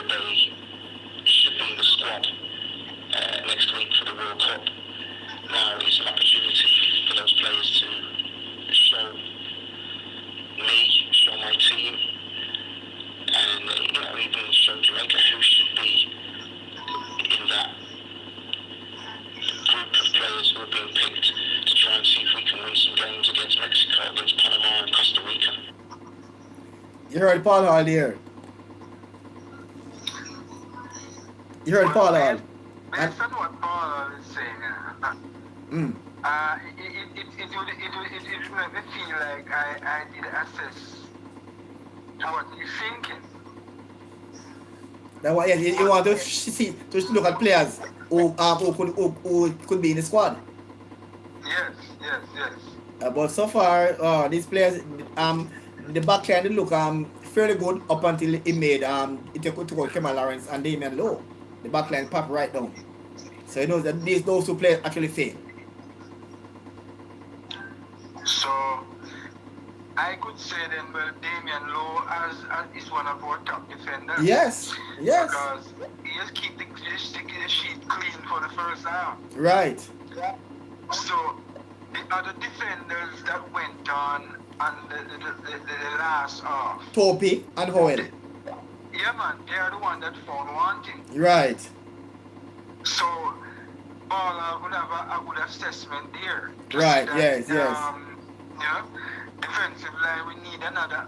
You heard Paul Hall there. You heard Paul Hall. Based on what Paul is saying, Mm. it made me feel like I did assess what he's thinking. That's why you want to see to look at players who could be in the squad. Yes. But so far, these players, the back line look fairly good up until it made it took out Kemal Lawrence and Damian Lowe. The back line popped right down. So you know that those two players actually fail. So I could say then, well, Damian Lowe is one of our top defenders. Yes. Because he has keep the sheet clean for the first half. Right. So the other defenders that went on the last half. Topi and Howell. Yeah, man, they are the one that found wanting. Right. So Ball would have a good assessment there. Right. That, Yes. Yeah, defensive line, we need another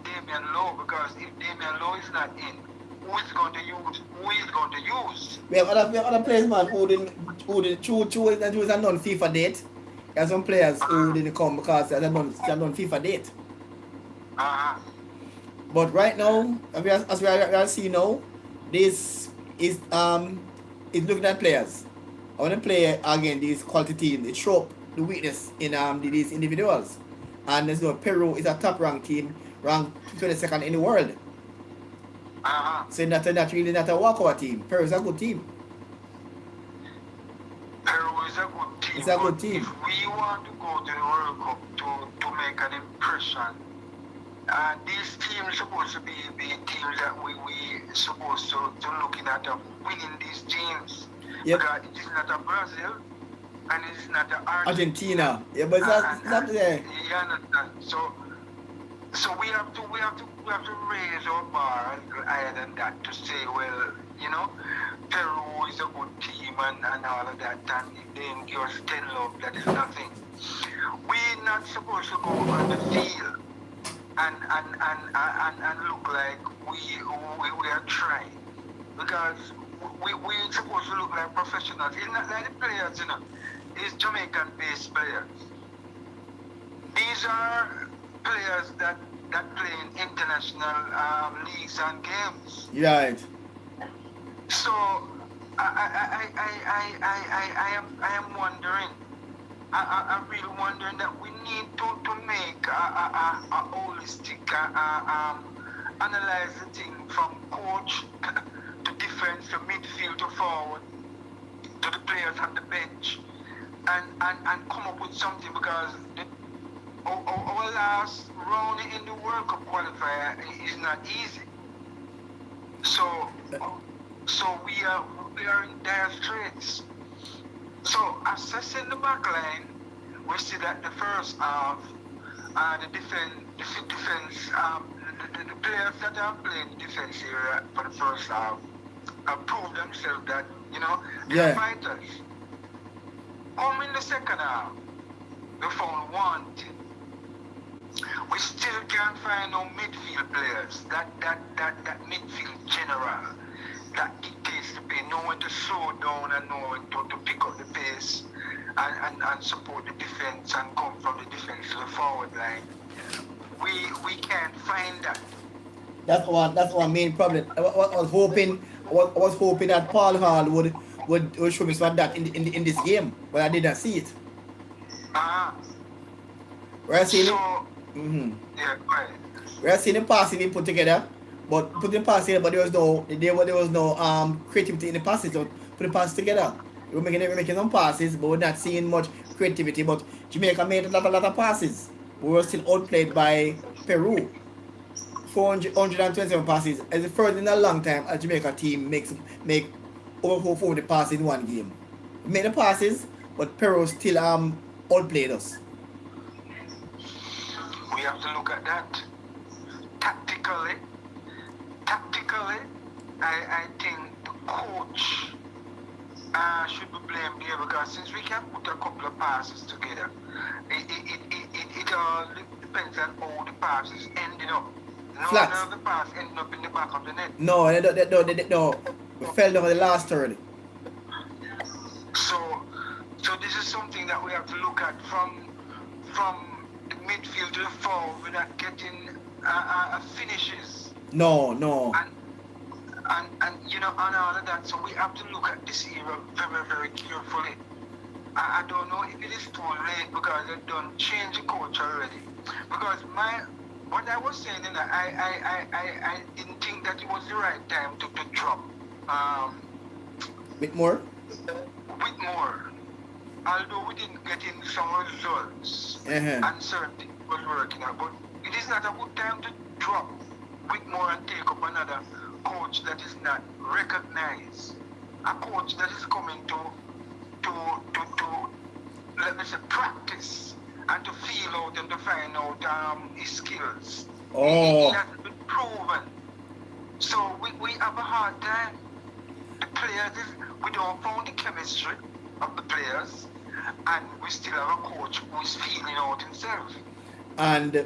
Damian Lowe, because if Damian Lowe is not in, who is going to use? We have other players, man, who didn't choose a non-FIFA date. There are some players who didn't come because they are non-FIFA date. But right now, as we are seeing now, this is looking at players. I want to play again these quality teams. It show the weakness in these individuals. And there's no Peru is a top ranked team, ranked 22nd in the world. So not really not a walkover team. Peru is a good team. Peru is a good team. It's a good team. If we want to go to the World Cup to make an impression, these teams supposed to be teams that we supposed to looking at winning these teams. Yep. Because it is not a Brazil and it is not a Argentina. Yeah, but it's not there. You understand? So we have to raise our bar a little higher than that to say, well, you know, Peru is a good team and all of that, and if they give us 10 love, that is nothing. We're not supposed to go on the field and look like we are trying, because we're supposed to look like professionals. It's not like the players, you know. It's Jamaican-based players. These are players that play in international leagues and games. Right. So I am wondering. I'm really wondering that we need to make a holistic analyze the thing from coach to defense to midfield to forward to the players on the bench, and come up with something, because our last round in the World Cup qualifier is not easy. So we are in dire straits. So assessing the back line, we see that the first half, the players that are playing defense area for the first half have proved themselves that, you know, they're fighters. Come in the second half, we found wanting. We still can't find no midfield players, that midfield general that dictates the pace, know when to slow down and know when to pick up the pace and support the defense and come from the defense to the forward line. We can't find that. That's one main problem. I was hoping that Paul Hall would show me some of that in this game, but I didn't see it. We're seeing it. Yeah, right. We're seeing the passing being put together, but there was no creativity in the passes. So put the passes together. We're making some passes, but we're not seeing much creativity. But Jamaica made a lot of passes. We were still outplayed by Peru. 427 passes as the first in a long time a Jamaica team make over 400 passes in one game. We made the passes, but Peru still outplayed us. We have to look at that. Tactically, I think the coach should be blamed here, because since we can put a couple of passes together, it all depends on how the pass is ending up. No Flat. one of the pass ending up in the back of the net. No, no. We fell down the last third. So this is something that we have to look at from the midfield to the forward. We're not getting finishes. No. And you know, and all of that. So we have to look at this era very, very carefully. I don't know if it is too late because they've done change the coach already. Because what I was saying, is that I didn't think that it was the right time to drop Whitmore? Whitmore. Although we didn't get in some results, and certainly was working out, but it is not a good time to drop Whitmore and take up another coach that is not recognized. A coach that is coming to let me say, practice and to feel out and to find out his skills. Oh. He hasn't been proven. So we have a hard time. The players, we don't found the chemistry of the players, and we still have a coach who is feeling out himself. And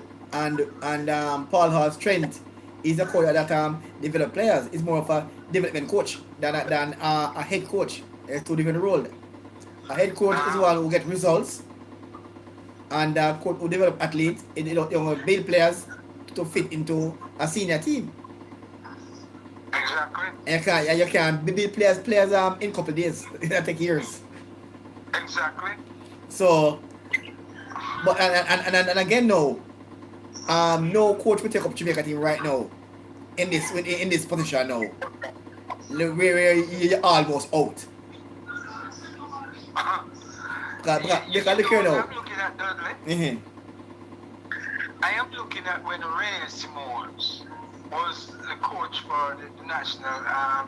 Paul Hall's strength is a coach that develop players. Is more of a development coach than a head coach. There's two different roles. A head coach is one who get results, and a coach who develop athletes. They will build players to fit into a senior team. Exactly. And you can build players in a couple of days. That take years. Exactly. So, but and again, no coach will take up Jamaica team right now in this position now, where you're almost out. Because look here now. I'm looking at Dudley. I am looking at when Ray Simons was the coach for the national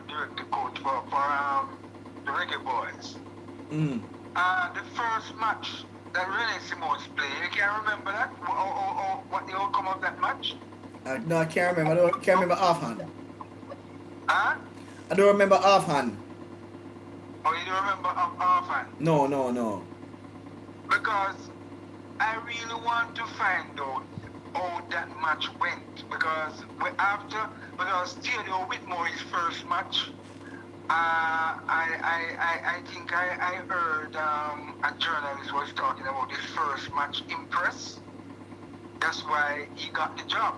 director coach for the Reggae Boys. The first match that Ray Simons played, you can't remember that? Or what the outcome of that match? No, I can't remember. I can't remember offhand. Huh? I don't remember offhand. Oh, you don't remember offhand? No. Because I really want to find out how that match went. Because Theodore Whitmore, his first match, I think I heard a journalist was talking about his first match impress. That's why he got the job.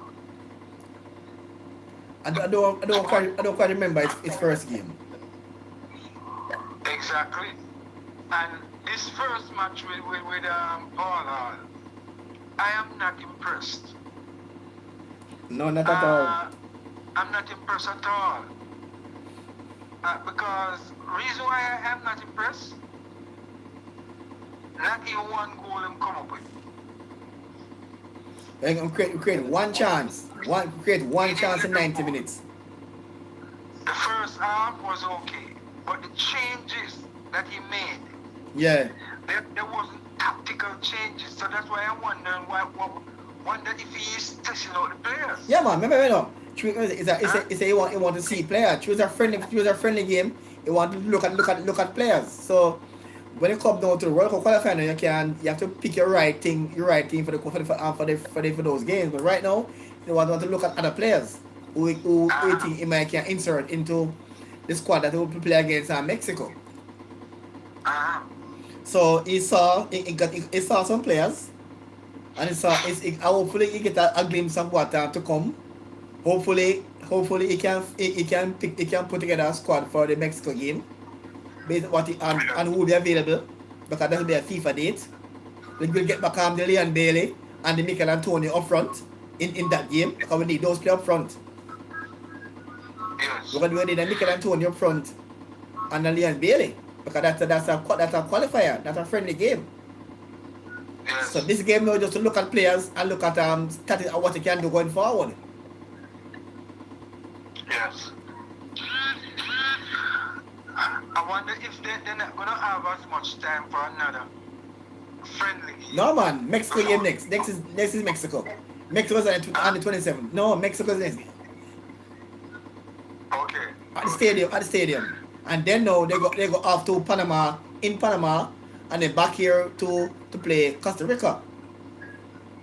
I don't quite remember his first game. Exactly. And this first match with Paul Hall, I am not impressed. No, not at all. I'm not impressed at all. Because reason why I am not impressed, not even one goal I'm come up with. I'm create one chance. Create one chance in 90 minutes. The first half was okay, but the changes that he made, Yeah. there wasn't tactical changes. So that's why I'm wondering wonder if he is testing out the players. Yeah, man. Remember, it's a he want to see players. Choose a friendly game. You want to look at players. So when you come down to the World Cup qualifying, you have to pick your right thing for those games. But right now, you want to look at other players who you think he might can insert into the squad that will play against Mexico. So he saw some players, and hopefully he get a glimpse of what to come. Hopefully he can put together a squad for the Mexico game based on what and who will be available, because that will be a FIFA date. We will get back the Leon Bailey and the Michael Antonio up front in that game, because we need those players up front. Yes. We're going to need a Michael Antonio up front and a Leon Bailey, because that's a qualifier, that's a friendly game. Yes. So this game now just to look at players and look at what they can do going forward. Yes. I wonder if they're not going to have as much time for another friendly game. No, man. Mexico game next. Next is Mexico. Mexico's on the 27th. No, Mexico's next. Okay. At the stadium. And then now they go off to Panama, and then back here to play Costa Rica.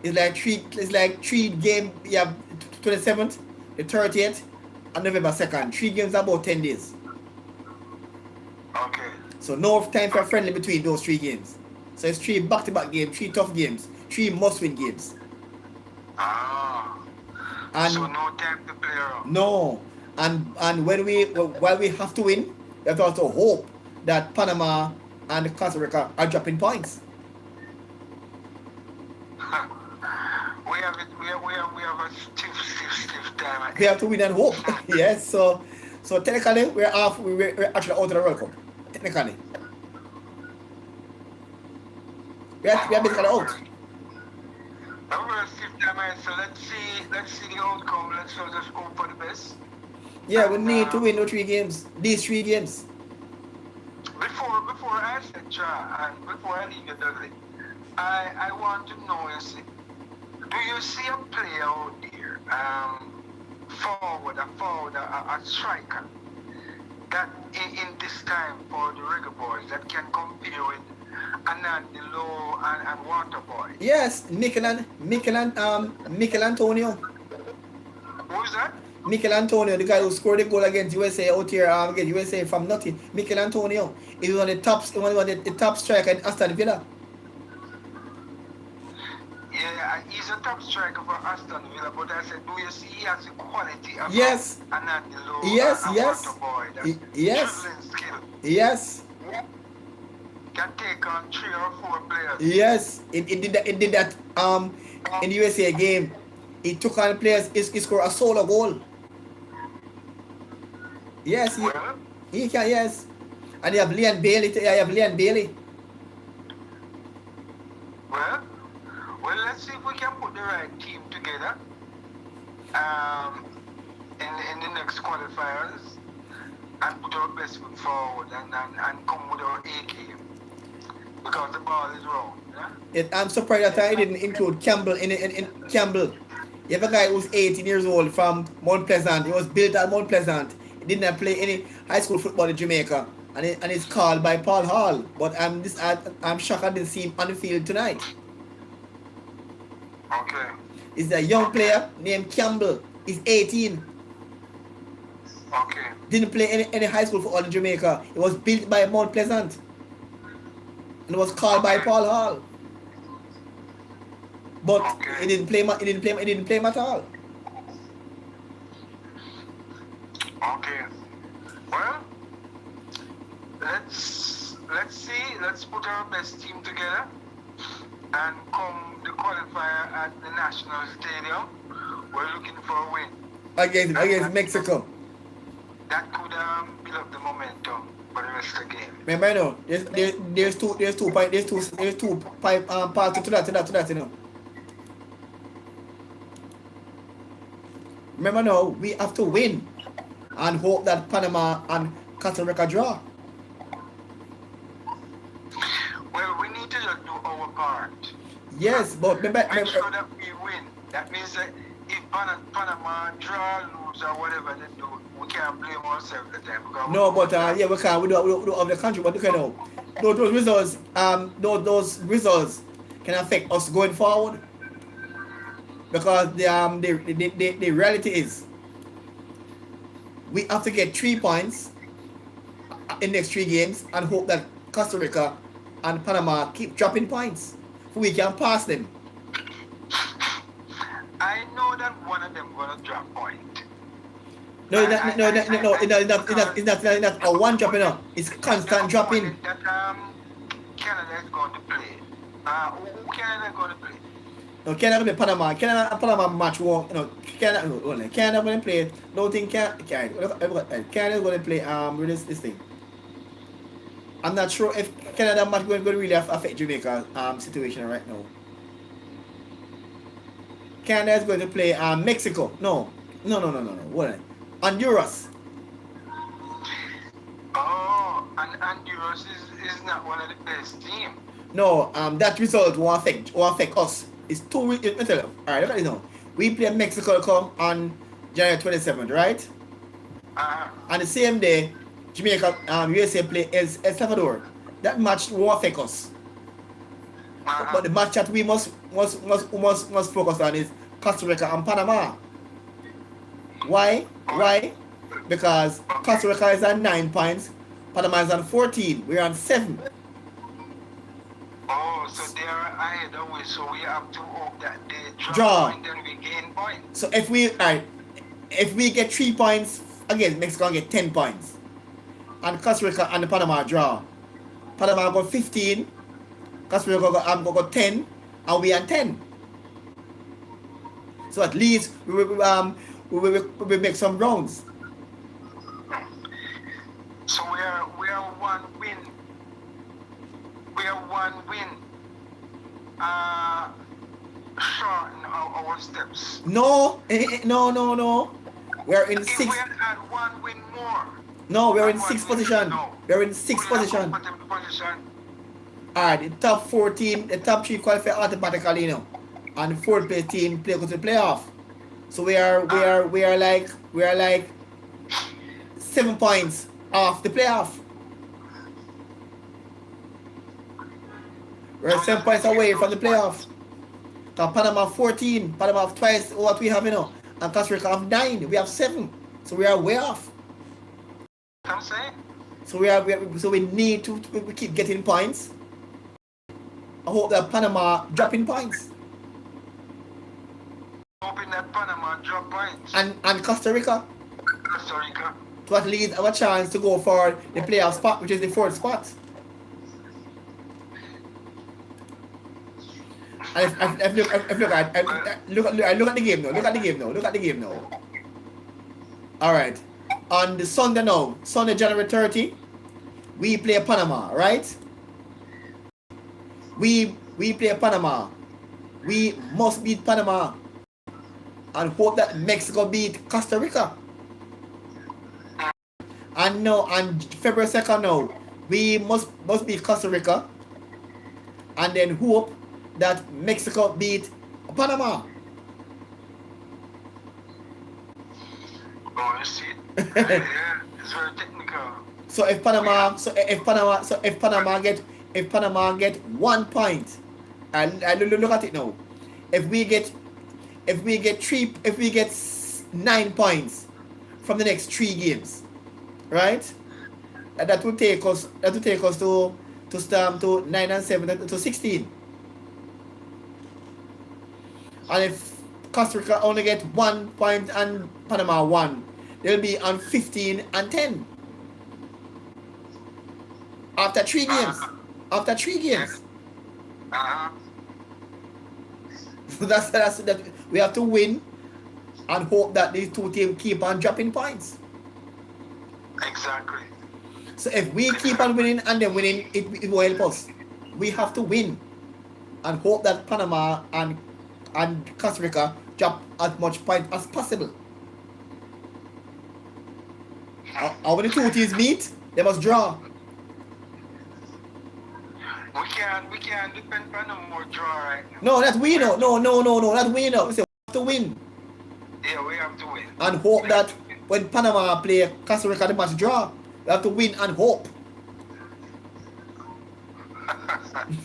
It's like three game. You have 27th, the 30th, and November 2nd. 3 games about 10 days. Okay. So no time for friendly between those 3 games. So it's 3 back-to-back games, 3 tough games, 3 must-win games. Ah. And So no time to play around. no, and while we have to win, we have to also hope that Panama and Costa Rica are dropping points. We have a stiff time. We have to win and hope. Yes, so technically we're actually out of the World Cup. Technically. We are basically out. Over a stiff time, so let's see the outcome. Let's just hope for the best. Yeah, we need to win those 3 games. These 3 games. Before I said and before I leave you, Dudley, I want to know, do you see a player out there, a striker, that in this time for the Reggae Boys that can compare with Anandi Low and Water Boy? Yes, Mikel Antonio. Who's that? Mikel Antonio, the guy who scored the goal against USA out here, against USA from nothing. Mikel Antonio. He was one of the top striker in Aston Villa. Yeah, he's a top striker for Aston Villa, but I said, do you see he has the quality of Yes. Anandi Low Yes, and yes. Water Boy? That's Yes. dribbling skill. Yes. Can take on 3 or 4 players. Yes. It did that in the USA game. He took on players, he scored a solo goal. Yes, Well, he can, yes. And you have Leon Bailey. Well, let's see if we can put the right team together in the next qualifiers and put our best foot forward and come with our A game. Because the ball is wrong. Yeah? I'm surprised that I didn't include Campbell in Campbell. You have a guy who's 18 years old from Mount Pleasant. He was built at Mount Pleasant. He didn't play any high school football in Jamaica. And he's called by Paul Hall. But I'm shocked I didn't see him on the field tonight. Okay. He's a young player named Campbell. He's 18. Okay. Didn't play any high school football in Jamaica. He was built by Mount Pleasant. And was called by Paul Hall. But he didn't play him at all. Okay. Well, let's see. Let's put our best team together and come the qualifier at the National Stadium. We're looking for a win Against Mexico. that could build up the momentum for the rest of the game. Remember, you know, there's two parts to that, you know. Remember now, we have to win and hope that Panama and Costa Rica draw. Well, we need to just do our part. Yes, but Make sure remember that we win. That means that if Panama draw, lose, or whatever they do, we can't blame ourselves at the time. no, but yeah, we can't. We do of the country, but you know, those results can affect us going forward. Because the reality is, we have to get 3 points in the next 3 games and hope that Costa Rica and Panama keep dropping points so we can pass them. I know that one of them gonna drop point. No, it's not a one dropping up. It's constant dropping. That Canada is going to play. Who Canada going to play? No, Canada play Panama. Canada and Panama match one. You know, Canada going to play. Don't think Canada going to play with this thing. I'm not sure if Canada match going to really affect Jamaica situation right now. Canada is going to play Mexico. No. What? Honduras. Oh, and Honduras is not one of the best teams. No, that result won't affect us. It's too. Let me tell you. All right, let me know. We play Mexico come on January 27th, right? On the same day, Jamaica USA play El Salvador. That match won't affect us. But the match that we must focus on is Costa Rica and Panama. Why? Because Costa Rica is on 9 points, Panama is on 14. We're on 7. Oh, so they are ahead of us, so we have to hope that they Draw. point and we gain points. So if we get 3 points, again Mexico will get 10 points. And Costa Rica and Panama draw. Panama got 15, Costa Rica got 10, and we on 10. So at least we make some rounds. So we are one win. We are one win. Shorten our steps. No. We're in If 6. we had one win more. No, we're in One 6th win, position. no. We're in 6th position. Alright, the top 4 team, the top 3 qualify automatically, and the 4th place team go to the playoff. So we are like 7 points off the playoff. We're 7 points away from the playoff. Because Panama 14, Panama have twice what we have, and Costa Rica have 9. We have 7. So we are way off. I'm saying? So we need to keep getting points. I hope that Panama dropping points. Hoping that Panama drop points. And Costa Rica to at least have a chance to go for the playoff spot, which is the 4th spot. And if look at the game now. Look at the game now. All right. On the Sunday now, Sunday January 30, we play Panama, right? We play Panama. We must beat Panama and hope that Mexico beat Costa Rica. And now on February 2nd now, we must beat Costa Rica and then hope that Mexico beat Panama. Oh, you see? Yeah, it's very technical. So if Panama get 1 point, and look at it now. If we get 9 points from the next 3 games, right? That will take us to 9 and 7 to 16. And if Costa Rica only get 1 point and Panama 1, they'll be on 15 and 10. After 3 games. So that's that we have to win and hope that these 2 teams keep on dropping points. Exactly. So if we keep on winning and then winning, it will help us. We have to win and hope that Panama and Costa Rica drop as much point as possible. And when the 2 teams meet, they must draw. We can't depend on no more draw right now. No, that's we know. No, that's we know. We say we have to win. Yeah, we have to win. And hope that when Panama play Costa Rica, the match draw. We have to win and hope.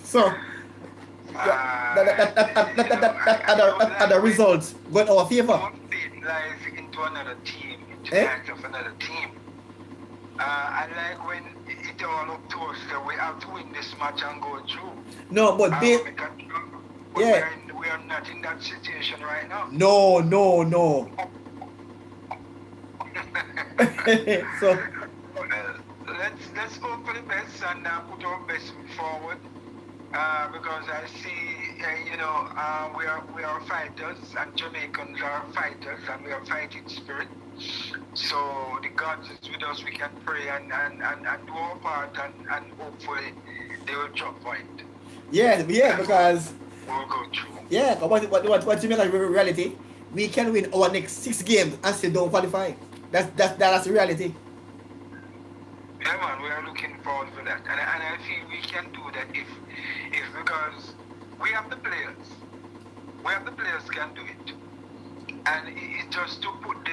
So that other results go in our favor. Life into another team, into the act of another team. I like when it all up to us that we have to win this match and go through. No, but we are not in that situation right now. No. So let's hope for the best and put our best forward. Because I see, we are fighters and Jamaicans are fighters and we are fighting spirit. So the gods is with us. We can pray and do our part and hopefully they will drop point. Yeah, because we'll go through. Yeah, what Jamaica reality, we can win our next 6 games and still don't qualify. That's the reality. Yeah, man, we are looking forward for that, and I feel we can do that if because we have the players. Can do it, and it's just to put the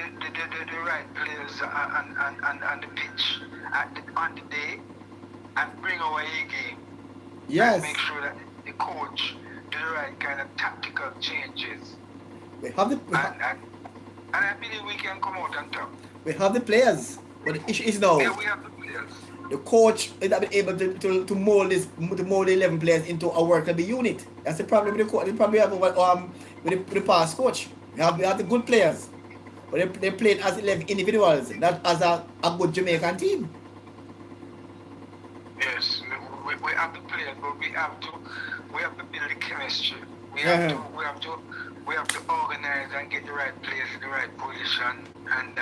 right players on the pitch on the day and bring our A game. Yes. And make sure that the the coach do the right kind of tactical changes. We have the And I believe we can come out on top. we have the players, but the issue is now Yeah, we have the players. the coach is not able to mold the 11 players into a workable unit. That's the problem with the coach. The problem we have with the past coach. We have the good players, but they played as 11 individuals, not as a good Jamaican team. Yes, we have the players, but we have to build the chemistry. We Yeah. have to organize and get the right players in the right position and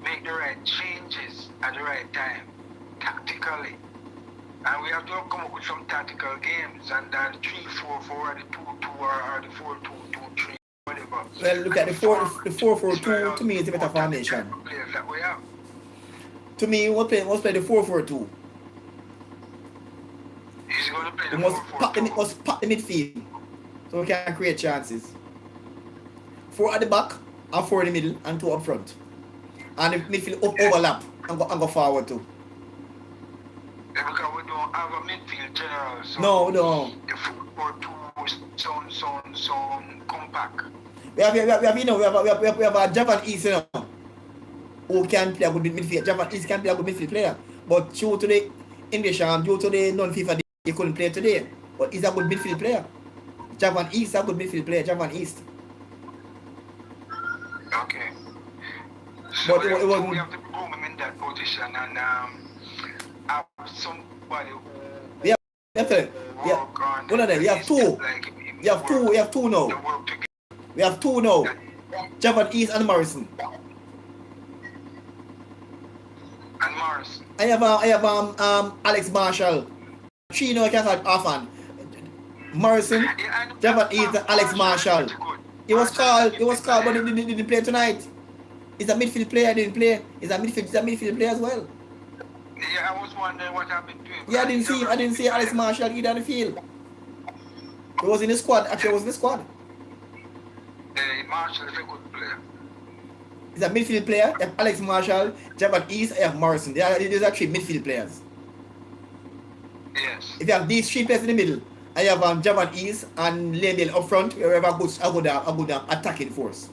make the right changes at the right time, tactically. And we have to come up with some tactical games and 3-4-4 or the 2-2 or the 4-2-2-3, whatever. Well, look at the 4-4-2. To me, it's a better formation. Players that we have. To me, we'll play the 4-4-2. He's going to play We the must pack the midfield so we can create chances. 4 at the back and 4 in the middle and 2 up front. And the midfield overlap and go forward too. Yeah, because we don't have a midfield general. So No. the 4-4-2 sound compact. We have a Japan East, you know, who can play a good midfield. Japan East can play a good midfield player. But due to the English and due to the non-FIFA, he couldn't play today. But he's a good midfield player. Japan East is a good midfield player. Japan East. Okay. So But we have to boom him in that position and have somebody who We have work on. one of them. We have two. Like We have two now. They work together. We have 2 now. Japan East and Morrison. And Morris. I have Alex Marshall. 3 now I can call often. Morrison, Japan East and Alex Marshall. He was called but he didn't play tonight. He's a midfield player, didn't play. He's a midfield player as well. Yeah, I was wondering what happened to him. Yeah, I didn't see Alex Marshall either on the field. He was in the squad. Actually, he was in the squad. Marshall is a good player. He's a midfield player. I have Alex Marshall, Japan East, I have Morrison. These are 3 midfield players. Yes. If you have these 3 players in the middle, I have Japan East and Lendale up front. We have a good attacking force.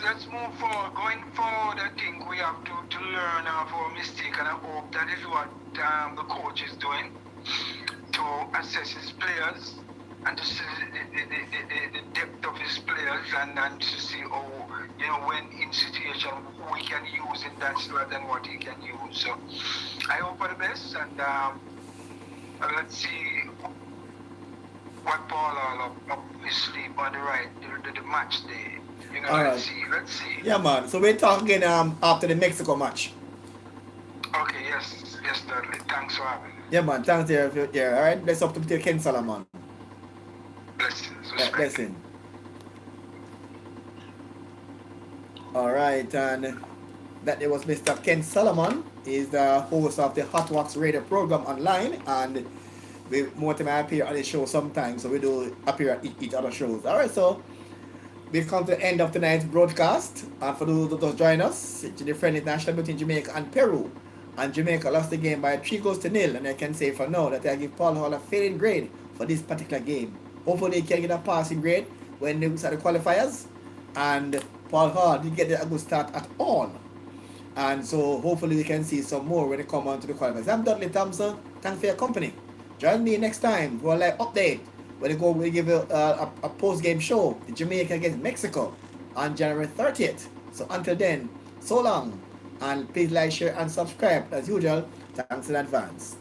Let's move forward. Going forward, I think we have to learn of our mistake, and I hope that is what the coach is doing to assess his players and to see the depth of his players and to see when in situation who he can use in that slot and what he can use. So I hope for the best and let's see what Paul up his sleeve on the right the match day. All Let's right. see. Yeah, man. So we'll talk again after the Mexico match. Okay, yes, Dudley. Thanks for having me. Yeah, man. Thanks there. All right. Let's up to Ken Solomon. Blessings. Yeah, blessing. All right, and that there was Mr. Ken Solomon. He's the host of the Hot Wax Radio program online, and we more time I appear on the show sometimes, so we do appear at each other shows. All right, so we've come to the end of tonight's broadcast, and for those that join us, it's the friendly national between Jamaica and Peru, and Jamaica lost the game by 3-0, and I can say for now that I give Paul Hall a failing grade for this particular game. Hopefully he can get a passing grade when they start the qualifiers, and Paul Hall didn't get a good start at all, and so hopefully we can see some more when they come on to the qualifiers. I'm Dudley Thompson. Thanks for your company. Join me next time for a live update when we give a post-game show in Jamaica against Mexico on January 30th. So until then, so long, and please like, share, and subscribe as usual. Thanks in advance.